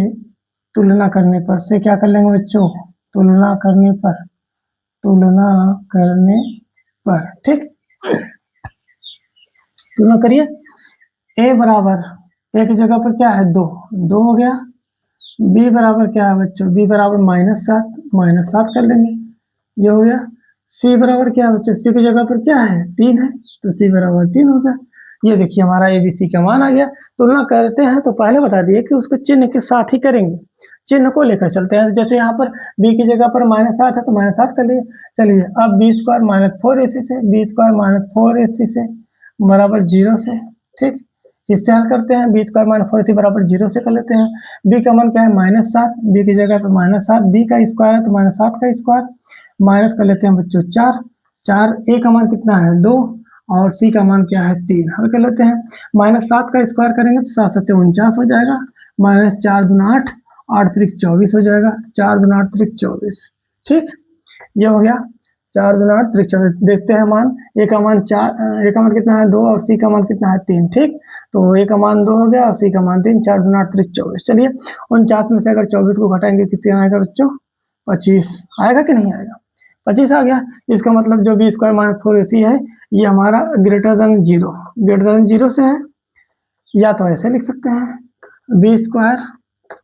तुलना करने पर, से क्या कर लेंगे बच्चों, तुलना करने पर। ठीक, तुलना करिए, a बराबर, a की जगह पर क्या है 2 हो गया, b बराबर क्या है बच्चों, b बराबर -7 कर लेंगे, ये हो गया। c बराबर क्या है बच्चों, c की जगह पर क्या है 3 है, तो c बराबर 3 हो गया। ये देखिए हमारा ABC का मान आ गया। तुलना करते हैं तो पहले बता दिए कि उसको चिन्ह के साथ ही करेंगे, चिन्ह को लेकर चलते हैं। जैसे यहाँ पर b की जगह पर -7 है तो -7 कर लिए। चलिए अब b स्क्वायर माइनस 4ac से, b स्क्वायर माइनस 4ac से बराबर 0 से। ठीक, इससे हल करते हैं, b स्क्वायर माइनस 4ac बराबर 0 से कर लेते हैं। b का मान क्या है -7, b की जगह पर -7, b का स्क्वायर है तो -7 का स्क्वायर, माइनस कर लेते हैं बच्चों 4, a का मान कितना है 2 और सी का मान क्या है 3। हल कर लेते हैं। -7 का स्क्वायर करेंगे तो 7 7 49 हो जाएगा, -4 दूना 8, 8 त्रिक 24 हो जाएगा, 4 दूना 8 त्रिक 24। ठीक, ये हो गया 4 दूना 8 त्रिक 24। देखते हैं मान, ए का मान 4, ए का मान कितना है 2 और सी का मान कितना है 3। ठीक, तो ए का मान 2 हो गया और सी का मान 3, 4 दूना 8 त्रिक 24। चलिए 49 में से अगर 24 को घटाएंगे कितना आएगा बच्चों, 25 आएगा कि नहीं आएगा, 25 आ गया। इसका मतलब जो बी स्क्वायर माइनस 4ac है ये हमारा ग्रेटर देन जीरो से है, या तो ऐसे लिख सकते हैं बी स्क्वायर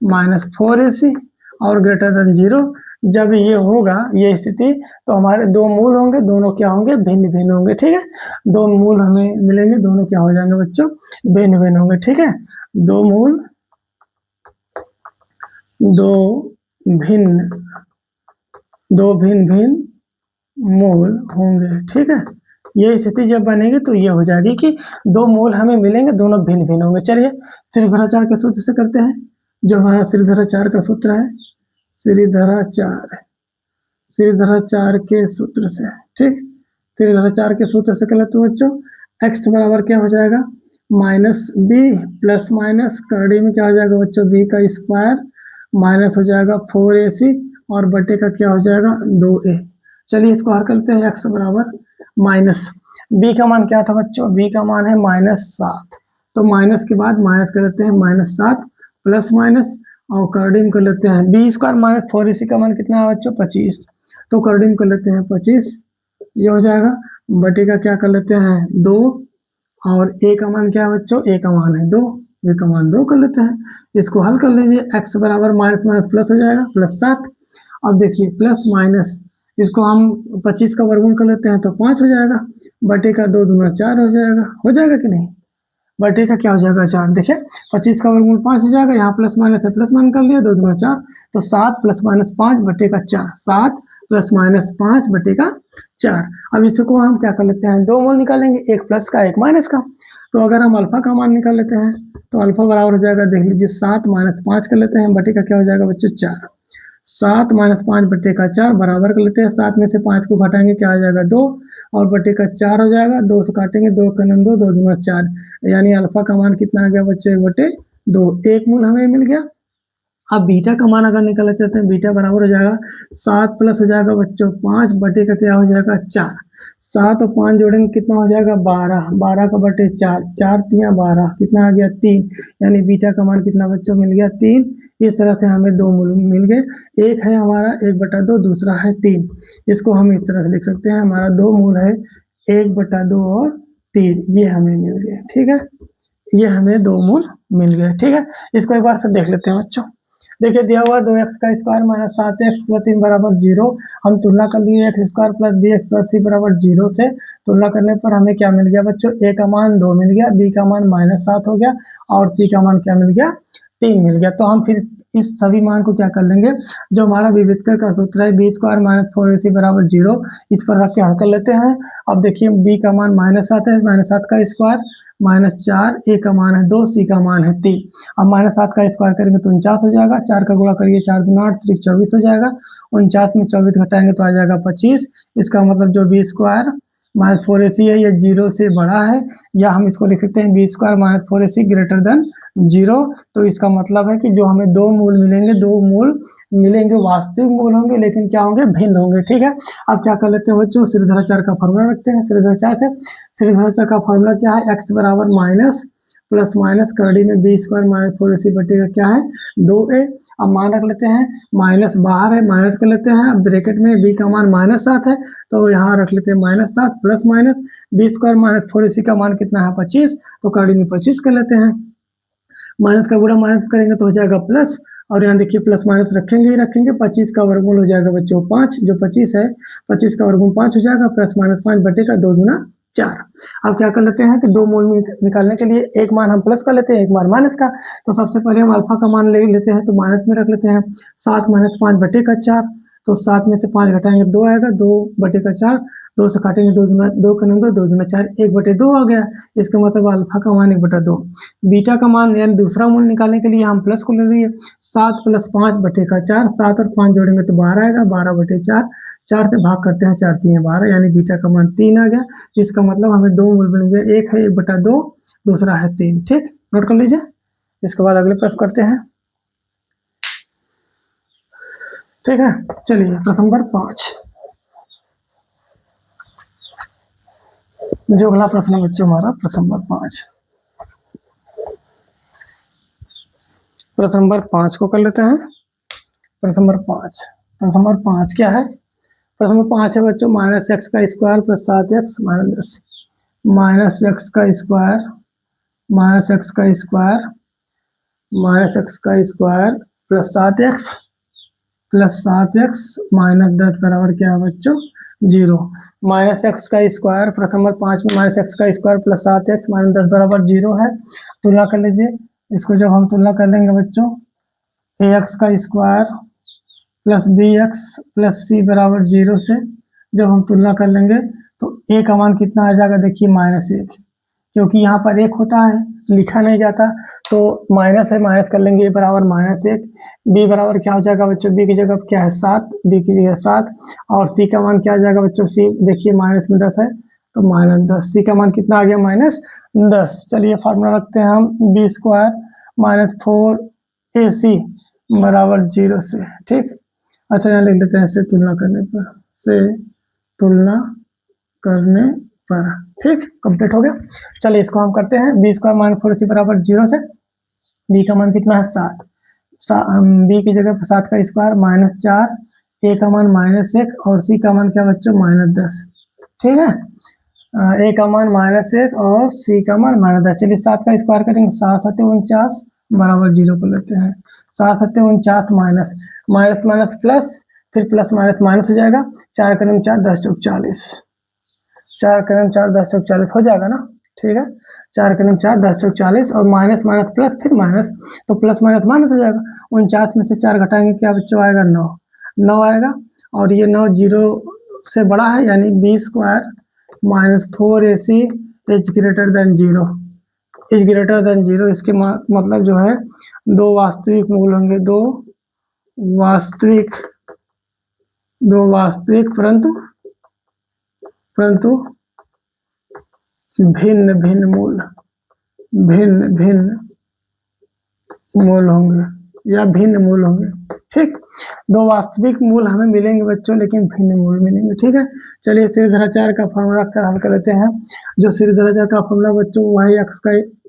माइनस 4ac और ग्रेटर देन जीरो। जब ये होगा ये स्थिति तो हमारे दो मूल होंगे, दोनों क्या होंगे, भिन्न भिन्न होंगे। ठीक है, दो मूल हमें मिलेंगे, दोनों क्या हो जाएंगे बच्चों, भिन्न भिन्न होंगे। ठीक है, दो मूल दो भिन्न भिन्न मूल होंगे। ठीक है, ये स्थिति जब बनेगी तो ये हो जाएगी कि दो मूल हमें मिलेंगे, दोनों भिन्न भिन्न होंगे। चलिए श्रीधराचार्य के सूत्र से करते हैं, जो हमारा श्रीधराचार्य का सूत्र है, श्रीधराचार्य के सूत्र से। ठीक, श्रीधराचार्य के सूत्र से कर लेते हैं बच्चों, x बराबर क्या हो जाएगा, -b प्लस माइनस करड़ी में क्या हो जाएगा बच्चों, b का स्क्वायर माइनस हो जाएगा 4ac और बटे का क्या हो जाएगा 2a। चलिए इसको हल करते हैं। x बराबर माइनस b का मान क्या था बच्चों, b का मान है -7, तो माइनस के बाद माइनस कर लेते हैं -7 प्लस माइनस और करडीम कर लेते हैं बी स्क्वायर माइनस 4ac का मान कितना है बच्चों 25, तो करडीम कर लेते हैं 25, ये हो जाएगा। बटे का क्या कर लेते हैं 2 और a का मान क्या है बच्चों, a का मान है 2, a का मान 2 कर लेते हैं। इसको हल कर लीजिए, x बराबर माइनस माइनस प्लस हो जाएगा +7। अब देखिए प्लस माइनस इसको हम 25 का वर्गमूल कर लेते हैं तो 5 हो जाएगा, बटे का 2 दूना 4 हो जाएगा कि नहीं, बटे का क्या हो जाएगा 4। देखिए 25 का वर्गमूल 5 हो जाएगा, यहाँ प्लस माइनस है, प्लस माइनस कर लिया, 2 दूना 4, तो 7 प्लस माइनस 5 बटे का 4, 7 प्लस माइनस 5 बटे का 4। अब इसको हम क्या कर लेते हैं, दो मूल निकालेंगे, एक प्लस का एक माइनस का। तो अगर हम अल्फा का मान निकाल लेते हैं तो अल्फा बराबर हो जाएगा, देख लीजिए 7 माइनस 5 कर लेते हैं, बटे का क्या हो जाएगा बच्चों 4, 7 माइनस 5 बटे का 4 बराबर कर लेते हैं, 7 में से 5 को घटाएंगे क्या आ जाएगा 2 और बटे का 4 हो जाएगा, 2 से काटेंगे 2 का 2, 2 दूना 4, यानी अल्फा का मान कितना आ गया बच्चे 1/2, एक मूल हमें मिल गया। अब बीटा का मान अगर निकालना चाहते हैं, बीटा बराबर हो जाएगा 7 प्लस हो जाएगा बच्चों 5 बटे का क्या हो जाएगा 4, 7 और 5 जोड़ेंगे कितना हो जाएगा 12, 12 का बटे 4, 4 तिया 12 कितना आ गया 3, यानी बीटा का मान कितना बच्चों मिल गया 3। इस तरह से हमें दो मूल मिल गए, एक है हमारा 1/2, दूसरा है 3। इसको हम इस तरह से लिख सकते हैं, हमारा दो मूल है 1/2 और 3, ये हमें मिल गए। ठीक है, ये हमें दो मूल मिल गए। ठीक है, इसको एक बार से देख लेते हैं बच्चों। देखिए दिया हुआ 2x का स्क्वायर माइनस 7x प्लस 3 बराबर 0, हम तुलना कर लिए x square plus bx plus c बराबर 0 से। तुलना करने पर हमें क्या मिल गया बच्चों, a का मान 2 मिल गया, b का मान -7 हो गया और c का मान क्या मिल गया 3 मिल गया। तो हम फिर इस सभी मान को क्या कर लेंगे, जो हमारा विविधकर का सूत्र है b स्क्वायर माइनस 4ac बराबर 0, इस पर रख के हल कर लेते हैं। अब देखिए b का मान -7 है, -7 का स्क्वायर -4, a का मान है 2, c का मान है 3। अब -7 का स्क्वायर करेंगे तो 49 हो जाएगा, 4 का गुणा करिए 4 दूना 8 त्रिक 24 हो जाएगा, 49 में 24 घटाएंगे तो आ जाएगा 25। इसका मतलब जो बी स्क्वायर माइनस 4ac है ये 0 से बड़ा है, या हम इसको लिख सकते हैं b square minus 4ac greater than 0। तो इसका मतलब है कि जो हमें दो मूल मिलेंगे वास्तविक मूल होंगे, लेकिन क्या होंगे भिन्न होंगे। ठीक है, अब क्या कर लेते हैं बच्चों, श्रीधराचार्य का फॉर्मूला रखते हैं। श्रीधराचार्य का फॉर्मूला क्या है, x बराबर माइनस प्लस माइनस करड़ी में बी स्क्वायर माइनस 4ac बटे का क्या है 2a। अब मान रख लेते हैं, माइनस बाहर है माइनस कर लेते हैं, अब ब्रैकेट में b का मान -7 है तो यहाँ रख लेते हैं -7 plus minus b square minus 4ac का मान कितना है 25, तो करड़ी में 25 कर लेते हैं, माइनस का गुणा माइनस करेंगे तो हो जाएगा प्लस, और यहाँ देखिए प्लस माइनस रखेंगे ही रखेंगे, 25 का वर्गमूल हो जाएगा बच्चों 5, जो 25 है 25 का वर्गमूल 5 हो जाएगा, प्लस माइनस 5 बटे का 2 दूना 4। अब क्या कर लेते हैं कि दो मूल निकालने के लिए एक मान हम प्लस कर लेते हैं, एक मान माइनस का। तो सबसे पहले हम अल्फा का मान ले लेते हैं, तो माइनस में रख लेते हैं 7 - 5 बटे का 4, तो 7 में से 5 घटाएंगे 2 आएगा, 2/4, 2 से काटेंगे 2 दूना 2 का नंबर 2 दूना 4, 1/2 आ गया। इसका मतलब अल्फा का मान 1/2। बीटा का मान यानी दूसरा मूल निकालने के लिए हम प्लस को ले लिए, 7 + 5/4, 7 और 5 जोड़ेंगे तो 12 आएगा, 12/4, 4 से भाग करते हैं, 4 3 12, यानी बीटा का मान 3 आ गया। इसका मतलब हमें 2 मूल मिल गए, एक है 1/2, दूसरा है 3। ठीक, नोट कर लीजिए। इसके बाद अगले प्रश्न करते हैं। ठीक है, चलिए प्रश्न नंबर 5। जो अगला प्रश्न है बच्चों हमारा प्रश्न नंबर 5। प्रश्न नंबर 5 को कर लेते हैं। प्रश्न नंबर 5, प्रश्न नंबर 5 क्या है? प्रश्न नंबर 5 है बच्चों -x² + 7x - 10, -x² -x² -x² + 7x + 7x - 10 बराबर क्या है बच्चों? 0। -x², प्रश्न नंबर 5 में -x² + 7x - 10 बराबर 0 है। तुलना कर लीजिए। इसको जब हम तुलना कर लेंगे बच्चों, ax² + bx + c बराबर 0 से जब हम तुलना कर लेंगे तो a का मान कितना आ जाएगा? देखिए -1, क्योंकि यहाँ पर 1 होता है, लिखा नहीं जाता, तो माइनस है, माइनस कर लेंगे, a बराबर -1। b बराबर क्या हो जाएगा बच्चों? b की जगह क्या है? 7, b की जगह 7। और c का मान क्या आ जाएगा बच्चों? c देखिए माइनस में 10 है, तो -10। c का मान कितना आ गया? -10। चलिए फार्मूला रखते हैं हम, b² - 4ac बराबर 0 से। ठीक, अच्छा यहाँ लिख देते हैं से तुलना करने पर, से तुलना करने पर। ठीक, कंप्लीट हो गया। चलिए इसको हम करते हैं। b² - 4ac बराबर 0 से b का मान कितना है? 7। b की जगह 7 का स्क्वायर -4, a का मान -1 और c का मान क्या बच्चों? -10। ठीक है, a का मान -1 और c का मान -10। चलिए 7 का स्क्वायर करेंगे, 7 7 49 बराबर 0 को लेते हैं। 7 7 49 माइनस माइनस माइनस प्लस, फिर प्लस माइनस माइनस हो जाएगा। 4 करीब 4 10 चौक 40, 4 करीब 4 10 चौक 40 हो जाएगा ना? ठीक है, 4 करीब 4 10 चौक 40 और माइनस माइनस प्लस फिर माइनस, तो प्लस माइनस माइनस हो जाएगा। 49 में से 4 घटाएंगे क्या बच्चों आएगा? 9, 9 आएगा। और ये 9 0 से बड़ा है, यानी b² - 4ac is greater than 0, is greater than 0। इसके मतलब जो है दो वास्तविक मूल होंगे, दो वास्तविक परंतु भिन्न भिन्न मूल होंगे या भिन्न मूल होंगे। ठीक, दो वास्तविक मूल हमें मिलेंगे बच्चों, लेकिन भिन्न मूल मिलेंगे। ठीक है, चलिए सीरीधराचार का फॉर्मूला कर हल कर लेते हैं। जो सीरीधराचार का फॉर्मूला बच्चों वही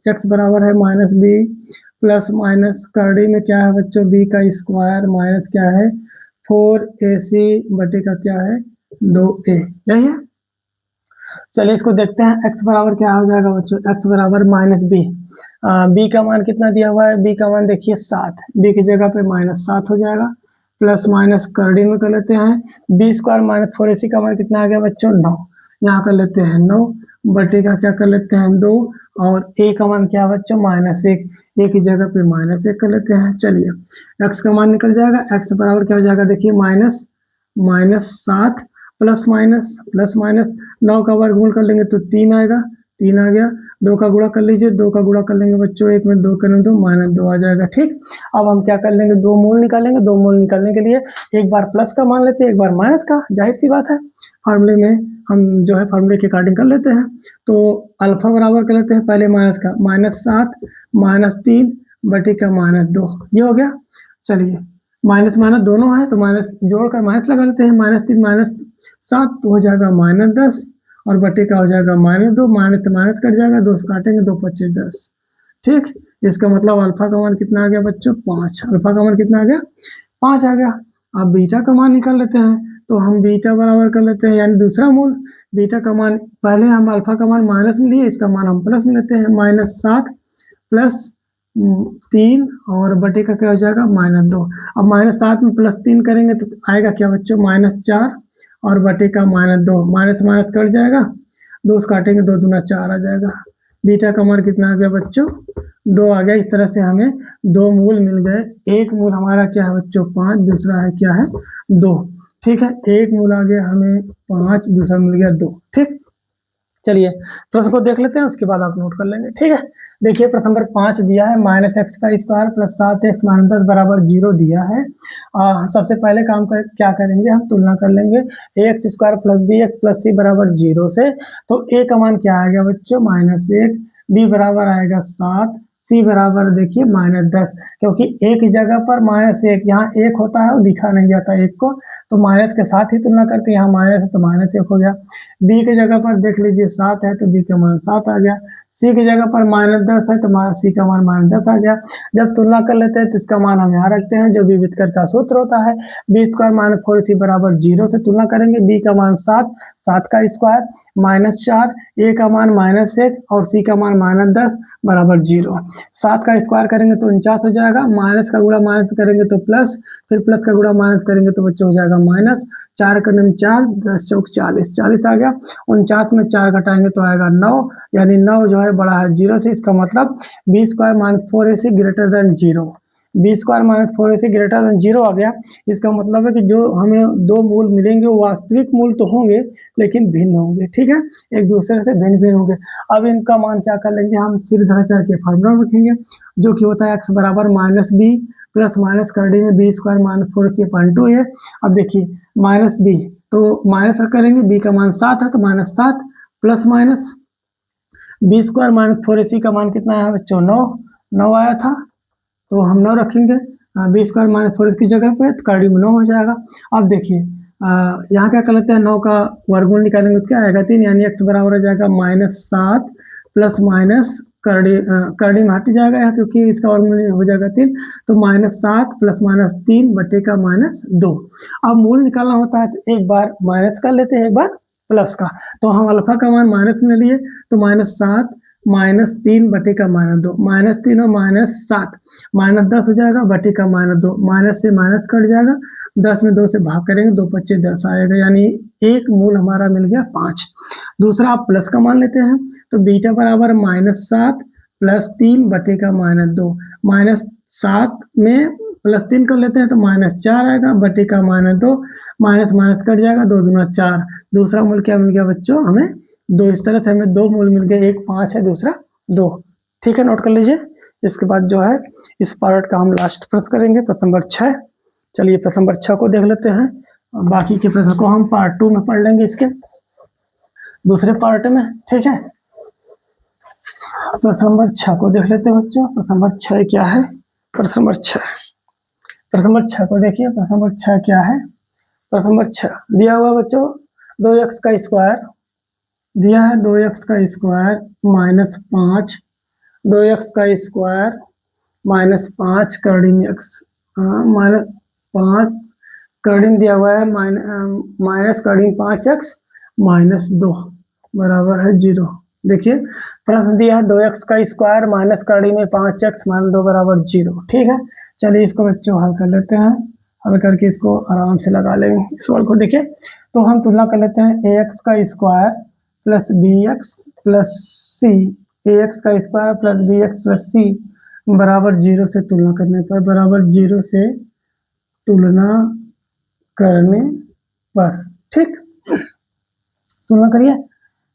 x बराबर है -b प्लस माइनस करड़ी में क्या है बच्चों? b का स्क्वायर माइनस क्या है? 4ac बटे का क्या है? 2a, यही है। चलिए इसको देखते हैं। x बराबर क्या हो जाएगा बच्चों? x बराबर -b। b का मान कितना दिया हुआ है? b का मान देखिए 7, b की जगह पे -7 हो जाएगा, प्लस माइनस करड़ी में कर लेते हैं। b² - 4ac का मान कितना आ गया बच्चों? 9। यहाँ कर लेते हैं 9 बटे का क्या कर लेते हैं? 2, और a का मान क्या है बच्चों? -1, a की जगह पे -1 कर लेते हैं। चलिए x का मान निकल जाएगा। x बराबर क्या हो जाएगा? देखिए -7 प्लस माइनस 9 का वर्गमूल कर लेंगे तो 3 आएगा, 3 आ गया। 2 का गुणा कर लीजिए, 2 का गुणा कर लेंगे बच्चों, 1 में 2 करें तो -2 आ जाएगा। ठीक, अब हम क्या कर लेंगे? दो मूल निकालेंगे। दो मूल निकालने के लिए एक बार प्लस का मान लेते हैं, एक बार माइनस का, जाहिर सी बात है। फार्मूले में हम जो है फार्मूले के अकॉर्डिंग कर लेते हैं। तो अल्फा बराबर कर लेते हैं पहले माइनस का, -7 - 3 बटे का -2, ये हो गया। चलिए माइनस माइनस दोनों है तो माइनस जोड़कर माइनस लगा लेते हैं। -3 - 7 तो हो जाएगा -10 और बटे का हो जाएगा -2। माइनस से माइनस कट जाएगा, 2 से काटेंगे, 2 × 5 = 10। ठीक, इसका मतलब अल्फा का मान कितना आ गया बच्चों? 5। अल्फा का मान कितना आ गया? 5 आ गया। अब बीटा का मान निकाल लेते हैं, तो हम बीटा बराबर कर लेते हैं, यानी दूसरा मूल। बीटा का मान पहले हम अल्फा का मान माइनस में लिए, इसका मान हम प्लस में लेते हैं। -7 प्लस 3 और बटे का क्या हो जाएगा? -2। अब -7 में +3 करेंगे तो आएगा क्या बच्चों? -4 और बटे का -2। माइनस माइनस कट जाएगा, 2 से काटेंगे, 2 दूना 4 आ जाएगा। बीटा का मान कितना आ गया बच्चों? 2 आ गया। इस तरह से हमें दो मूल मिल गए। एक मूल हमारा क्या है बच्चों? 5, दूसरा है क्या है? 2। ठीक है, एक मूल आ गया हमें 5, दूसरा मिल गया 2। ठीक, चलिए प्रश्न को देख लेते हैं, उसके बाद आप नोट कर लेंगे। ठीक है, देखिए प्रश्न नंबर 5 दिया है -x का स्क्वायर प्लस 7x - 10 बराबर 0 दिया है। सबसे पहले काम कर क्या करेंगे, हम तुलना कर लेंगे ax square plus bx plus c बराबर 0 से। तो a का मान क्या आएगा बच्चों, -1, b बराबर आएगा 7, c बराबर देखिए -10, क्योंकि एक जगह पर -1 यहाँ 1 होता है और लिखा नहीं जाता 1 को, तो माइनस के साथ ही तुलना करते हैं, यहाँ माइनस है तो -1 हो गया। बी की जगह पर देख लीजिए 7 है तो बी का मान 7 आ गया। सी की जगह पर -10 है तो सी का मान -10 आ गया। जब तुलना कर लेते हैं तो इसका मान हम यहाँ रखते हैं, जो बी व्युत्क्रम का सूत्र होता है, बी स्क्वायर माइनस 4ac बराबर 0 से तुलना करेंगे। बी का मान 7, 7 का स्क्वायर -4, ए का मान -1 और सी का मान -10 बराबर 0। 7 का स्क्वायर करेंगे तो 49 हो जाएगा, माइनस का गुणा माइनस करेंगे तो प्लस, फिर प्लस का गुणा माइनस करेंगे तो बच्चों हो जाएगा माइनस। 4 का 4, 10 चौक 40, 40 आ गया। 49 में 4 घटाएंगे तो आएगा 9, यानी 9 जो है बड़ा है 0 से। इसका मतलब b square minus 4ac greater than 0, b square minus 4ac greater than 0 आ गया। इसका मतलब है कि जो हमें दो मूल मिलेंगे वो वास्तविक मूल तो होंगे लेकिन भिन्न होंगे। ठीक है, एक दूसरे से भिन्न भिन्न होंगे। अब इनका मान क्या कर लेंगे, हम सीधाचार के फार्मूला रखेंगे, जो कि होता है x बराबर -b प्लस माइनस कर डी में बी स्क्वायर माइनस 4ac/2 है। अब देखिए -b तो माइनस करेंगे, b का मान 7 है तो -7 plus minus b square minus 4ac का मान कितना है बच्चों, 9 आया था तो हम 9 रखेंगे बी स्क्वायर माइनस 4 की जगह पे, तो करड़ी में 9 हो जाएगा। अब देखिए यहाँ क्या कर लेते हैं, 9 का वर्गमूल निकालेंगे तो क्या आएगा 3, यानी x बराबर हो जाएगा -7 प्लस माइनस करड़ी में हट जाएगा यहाँ, क्योंकि इसका वर्गमूल हो जाएगा 3, तो -7 प्लस -3 बटे का -2। अब मूल निकालना होता है तो एक बार माइनस कर लेते हैं, एक बार प्लस का। तो हम अल्फा का मान माइनस में लिए तो -7 -3 बटे का -2, -3 और -7 -10 हो जाएगा बटे का -2, माइनस से माइनस कट जाएगा, 10 में 2 से भाग करेंगे 2 पच्चे 10 आएगा, यानी एक मूल हमारा मिल गया 5। दूसरा आप प्लस का मान लेते हैं तो बीटा बराबर -7 प्लस 3 बटे का -2, -7 में प्लस 3 कर लेते हैं तो -4 आएगा बटे का -2, माइनस माइनस कट जाएगा, 2 दूना 4। दूसरा मूल क्या मिल गया बच्चों, हमें 2। इस तरह से हमें 2 मूल मिल गए, एक 5 है दूसरा 2। ठीक है, नोट कर लीजिए। इसके बाद जो है इस पार्ट का हम लास्ट प्रश्न करेंगे, प्रश्न नंबर 6। चलिए प्रश्न नंबर 6 को देख लेते हैं, बाकी के प्रश्न को हम पार्ट 2 में पढ़ लेंगे, इसके दूसरे पार्ट में। ठीक है, प्रश्न नंबर 6 को देख लेते हैं बच्चों। प्रश्न नंबर 6 क्या है, प्रश्न नंबर 6, प्रश्न नंबर 6 को देखिए। प्रश्न नंबर 6 क्या है, प्रश्न नंबर 6 दिया हुआ बच्चों 2x का स्क्वायर दिया है, 2x का स्क्वायर -5, 2x का स्क्वायर -5 करड़ी में x -5 करड़ी में दिया हुआ है माइनस करड़ी में 5x -2 बराबर है 0। देखिए प्रश्न दिया है 2x का स्क्वायर माइनस करड़ी में 5x -2 बराबर 0। ठीक है, चलिए इसको बच्चों हल कर लेते हैं, हल करके इसको आराम से लगा लेंगे इस वर्ड को। देखिए तो हम तुलना कर लेते हैं ax का square plus bx plus c, ax का square plus bx plus c बराबर 0 से तुलना करने पर, बराबर 0 से तुलना करने पर। ठीक, तुलना करिए।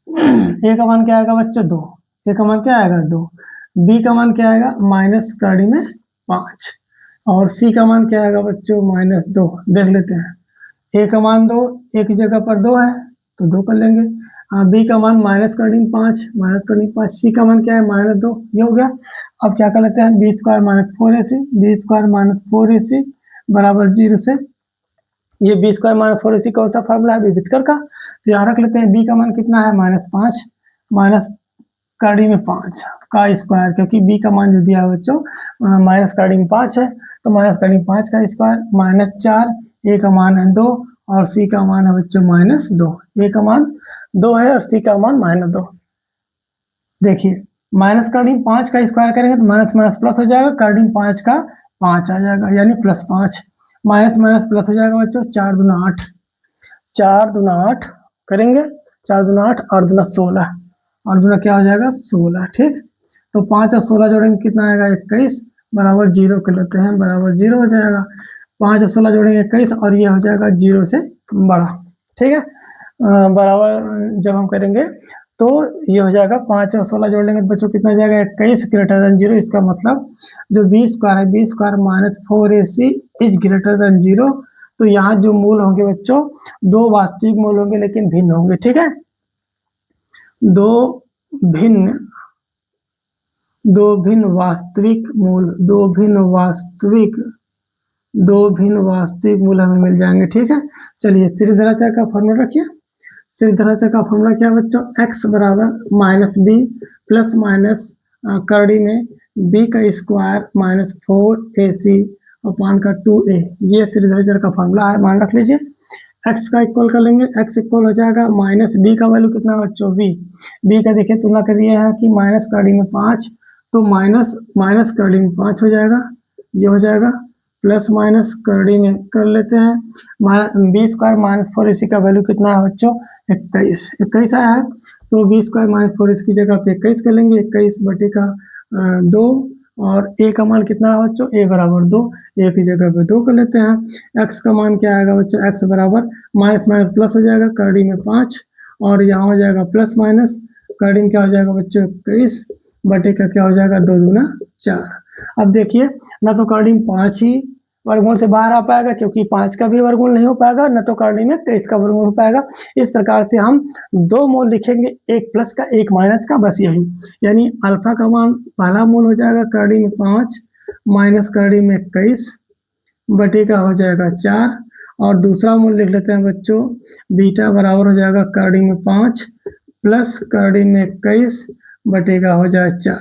a का मान क्या आएगा बच्चों 2, a का मान क्या आएगा 2, b का मान क्या आएगा माइनस करड़ी में 5 और c का मान क्या आएगा बच्चों -2। देख लेते हैं, a का मान 2, a की जगह पर 2 है तो 2 कर लेंगे। b का मान माइनस करड़ी में 5, c का मान क्या है -2, ये हो गया। अब क्या कर लेते हैं, b square minus 4ac, b square minus 4ac बराबर 0 से, ये बी स्क्वायर माइनस 4ac कौन सा फार्मूला है, विभेदक का, तो यहाँ रख लेते हैं। b का मान कितना है -5 माइनस करड़ी में 5 का स्क्वायर, क्योंकि b का मान जो दिया है बच्चों माइनस करड़ी में 5 है तो माइनस करड़ी में 5 का स्क्वायर -4, a का मान है 2 और c का मान है बच्चों -2, a का मान 2 है और c का मान -2। देखिए माइनस करड़ी में 5 का स्क्वायर करेंगे तो माइनस माइनस प्लस हो जाएगा, करड़ी में 5 का 5 आ जाएगा यानी +5, माइनस माइनस प्लस हो जाएगा बच्चों, 4 दूना 8, 4 दूना 8 करेंगे, 4 दूना 8 और दूना 16 और दूना क्या हो जाएगा 16। ठीक, तो 5 और 16 जोड़ेंगे कितना आएगा 21 बराबर 0 कर लेते हैं, बराबर 0 हो जाएगा। 5 और 16 जोड़ेंगे 21 और ये हो जाएगा 0 से बड़ा, ठीक है। बराबर जब हम करेंगे तो ये हो जाएगा 5 और 16 जोड़ लेंगे तो बच्चों कितना हो जाएगा 21 ग्रेटर देन 0। इसका मतलब जो बी स्क्वायर है b square minus 4ac is greater than 0। तो यहाँ जो मूल होंगे बच्चों दो वास्तविक मूल होंगे लेकिन भिन्न होंगे, ठीक है। दो भिन्न वास्तविक मूल मूल हमें मिल जाएंगे, ठीक है। चलिए श्रीधराचार्य का फॉर्मूला रखिए। श्रीधराचार्य का फॉर्मूला क्या है बच्चों, x बराबर माइनस बी प्लस माइनस करड़ी में b का स्क्वायर माइनस 4ac अपान का 2a, ये श्रीधराचार्य का फॉर्मूला है, मान रख लीजिए। x का इक्वल कर लेंगे, x इक्वल हो जाएगा माइनस b का वैल्यू कितना बच्चों b का देखिए तुलना करिए है कि माइनस करड़ी में 5, तो माइनस करड़ी में 5 हो जाएगा, ये हो जाएगा प्लस माइनस करड़ी में कर लेते हैं बी स्क्वायर माइनस 4ac का वैल्यू कितना है बच्चों 21 आया है, तो बी स्क्वायर माइनस 4ac की जगह पे 21 कर लेंगे, 21 बटे का 2 और a का मान कितना है बच्चों a बराबर 2, a की जगह पे 2 कर लेते हैं। x का मान क्या आएगा बच्चों, x बराबर माइनस माइनस प्लस हो जाएगा करड़ी में 5 और यहाँ हो जाएगा प्लस माइनस करड़ी में क्या हो जाएगा बच्चों 21 बटे का क्या हो जाएगा 2 दूना 4। अब देखिए ना तो करड़ी में 5 ही वर्गमूल से बाहर आ पाएगा क्योंकि 5 का भी वर्गमूल नहीं हो पाएगा, न तो करड़ी में 23 का वर्गमूल हो पाएगा। इस प्रकार से हम दो मूल लिखेंगे, एक प्लस का एक माइनस का, बस यही। यानी अल्फा का मान पहला मूल हो जाएगा करड़ी में 5 माइनस करड़ी में 21 बटे का हो जाएगा 4 और दूसरा मूल लिख लेते हैं बच्चों बीटा बराबर हो जाएगा करड़ी में 5 प्लस करड़ी में 21 बटे का हो जाए 4।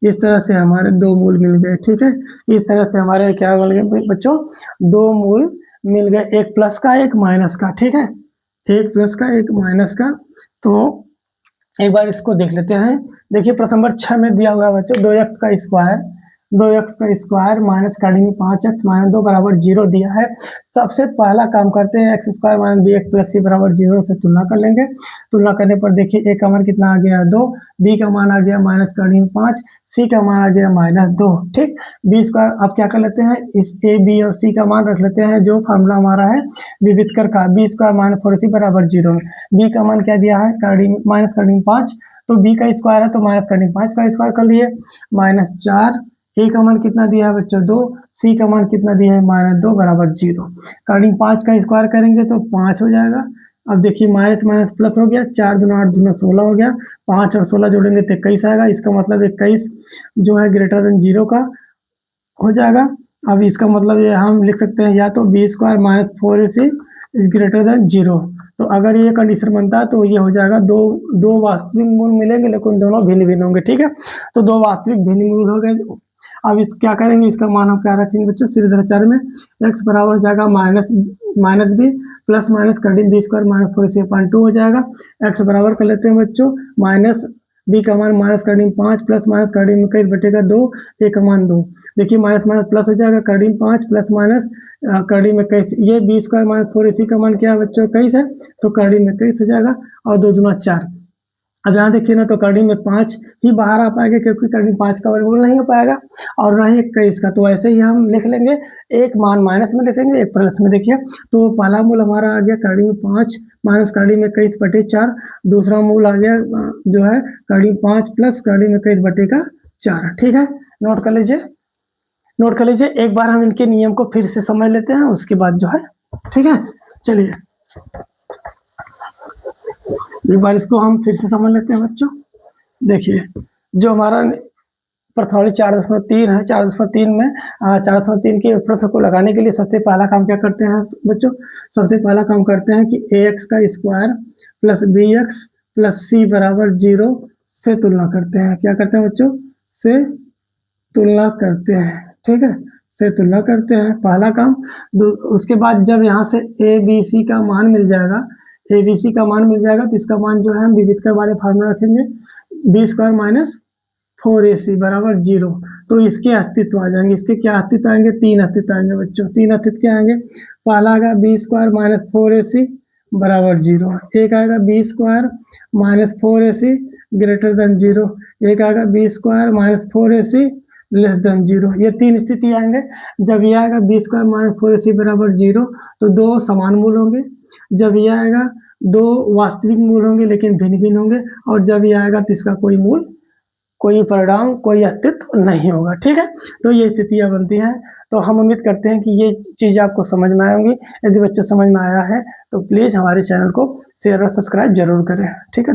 इस तरह से हमारे दो मूल मिल गए, ठीक है। इस तरह से हमारे क्या बन गए बच्चों, दो मूल मिल गए, एक प्लस का एक माइनस का, ठीक है, एक प्लस का एक माइनस का। तो एक बार इसको देख लेते हैं। देखिए प्रश्न नंबर 6 में दिया हुआ है बच्चों 2x का स्क्वायर माइनस करड़ी में 5x माइनस 2 बराबर 0 दिया है। सबसे पहला काम करते हैं x square minus B x plus C बराबर 0 से तुलना कर लेंगे। तुलना करने पर देखिए a का मान कितना आ गया 2, b का मान आ गया माइनस करड़ी में 5, c का मान आ गया माइनस 2, ठीक। बी स्क्वायर अब क्या कर लेते हैं, इस a b और c का मान रख लेते हैं जो फार्मूला हमारा है विविधकर का, बी स्क्वायर माइनस 4c बराबर 0। b का मान क्या दिया है करड़ी माइनस करड़ी में 5, तो b का स्क्वायर है तो माइनस करड़ी में 5 का स्क्वायर कर लिए माइनस 4, a का मान कितना दिया है बच्चों 2, c का मान कितना दिया है माइनस 2 बराबर 0। करड़ी 5 का स्क्वायर करेंगे तो 5 हो जाएगा। अब देखिए माइनस माइनस प्लस हो गया, 4 दूना 8 दूना 16 हो गया, 5 और 16 जोड़ेंगे तो 21 आएगा। इसका मतलब 21 जो है ग्रेटर देन 0 का हो जाएगा। अब इसका मतलब ये हम लिख सकते हैं या तो b square minus 4ac is greater than 0। तो अगर ये कंडीशन बनता है तो ये हो जाएगा दो वास्तविक मूल मिलेंगे लेकिन दोनों भिन्न भिन्न होंगे, ठीक है। तो दो वास्तविक भिन्न मूल हो गए। अब इस क्या करेंगे, इसका मान हम क्या रखेंगे बच्चों, श्रीधराचार्य में x बराबर हो जाएगा माइनस बी प्लस माइनस करड़ी बी स्क्वायर माइनस 4ac/2 हो जाएगा। x बराबर कर लेते हैं बच्चों माइनस बी का मान माइनस करड़ी में 5 प्लस माइनस करड़ी में 21 बटेगा 2, a का मान 2। देखिए माइनस माइनस प्लस हो जाएगा, करड़ी में 5 प्लस माइनस करड़ी में 21, ये बी स्क्वायर माइनस 4ac का मान क्या है बच्चों 21 है, तो करड़ी में 21 हो जाएगा और 2 दूना 4। अब यहाँ देखिए ना तो करड़ी में 5 ही बाहर आ पाएगा क्योंकि करड़ी में 5 का वर्गमूल नहीं हो पाएगा और ना ही 21 का, तो ऐसे ही हम लिख लेंगे, एक मान माइनस में लिखेंगे एक प्लस में। देखिए तो पहला मूल हमारा आ गया करड़ी में 5 माइनस करड़ी में 21 बटे 4, दूसरा मूल आ गया जो है करड़ी में 5 प्लस करड़ी में 21 बटे का 4, ठीक है। नोट कर लीजिए, एक बार हम इनके नियम को फिर से समझ लेते हैं उसके बाद जो है, ठीक है। चलिए एक बार इसको हम फिर से समझ लेते हैं बच्चों। देखिए जो हमारा प्रश्नावली 4.3 है, 4.3 में 4.3 के प्रश्न को लगाने के लिए सबसे पहला काम क्या करते हैं बच्चों, सबसे पहला काम करते हैं कि ax का square plus bx plus c बराबर 0 से तुलना करते हैं। क्या करते हैं बच्चों, से तुलना करते हैं, ठीक है, से तुलना करते हैं पहला काम। उसके बाद जब यहाँ से a b c का मान मिल जाएगा, ABC का मान मिल जाएगा तो इसका मान जो है हम विविधकर वाले फार्मूला रखेंगे बी स्क्वायर माइनस 4ac बराबर 0। तो इसके अस्तित्व आ जाएंगे, इसके क्या अस्तित्व आएंगे, 3 अस्तित्व आएंगे बच्चों। 3 अस्तित्व क्या आएंगे, पहला आएगा बी स्क्वायर माइनस 4ac बराबर 0, एक आएगा b square minus 4ac greater than 0, एक आएगा b square minus 4ac less than 0। ये 3 स्थिति आएंगे। जब ये आएगा बी स्क्वायर माइनस 4ac बराबर 0 तो दो समान मूल होंगे, जब ये आएगा 2 वास्तविक मूल होंगे लेकिन भिन्न-भिन्न होंगे, और जब ये आएगा तो इसका कोई मूल, कोई परिणाम, कोई अस्तित्व नहीं होगा। ठीक है, तो ये स्थितियाँ बनती हैं। तो हम उम्मीद करते हैं कि ये चीज़ आपको समझ में आई होंगी। यदि बच्चों समझ में आया है तो प्लीज़ हमारे चैनल को शेयर और सब्सक्राइब ज़रूर करें। ठीक है।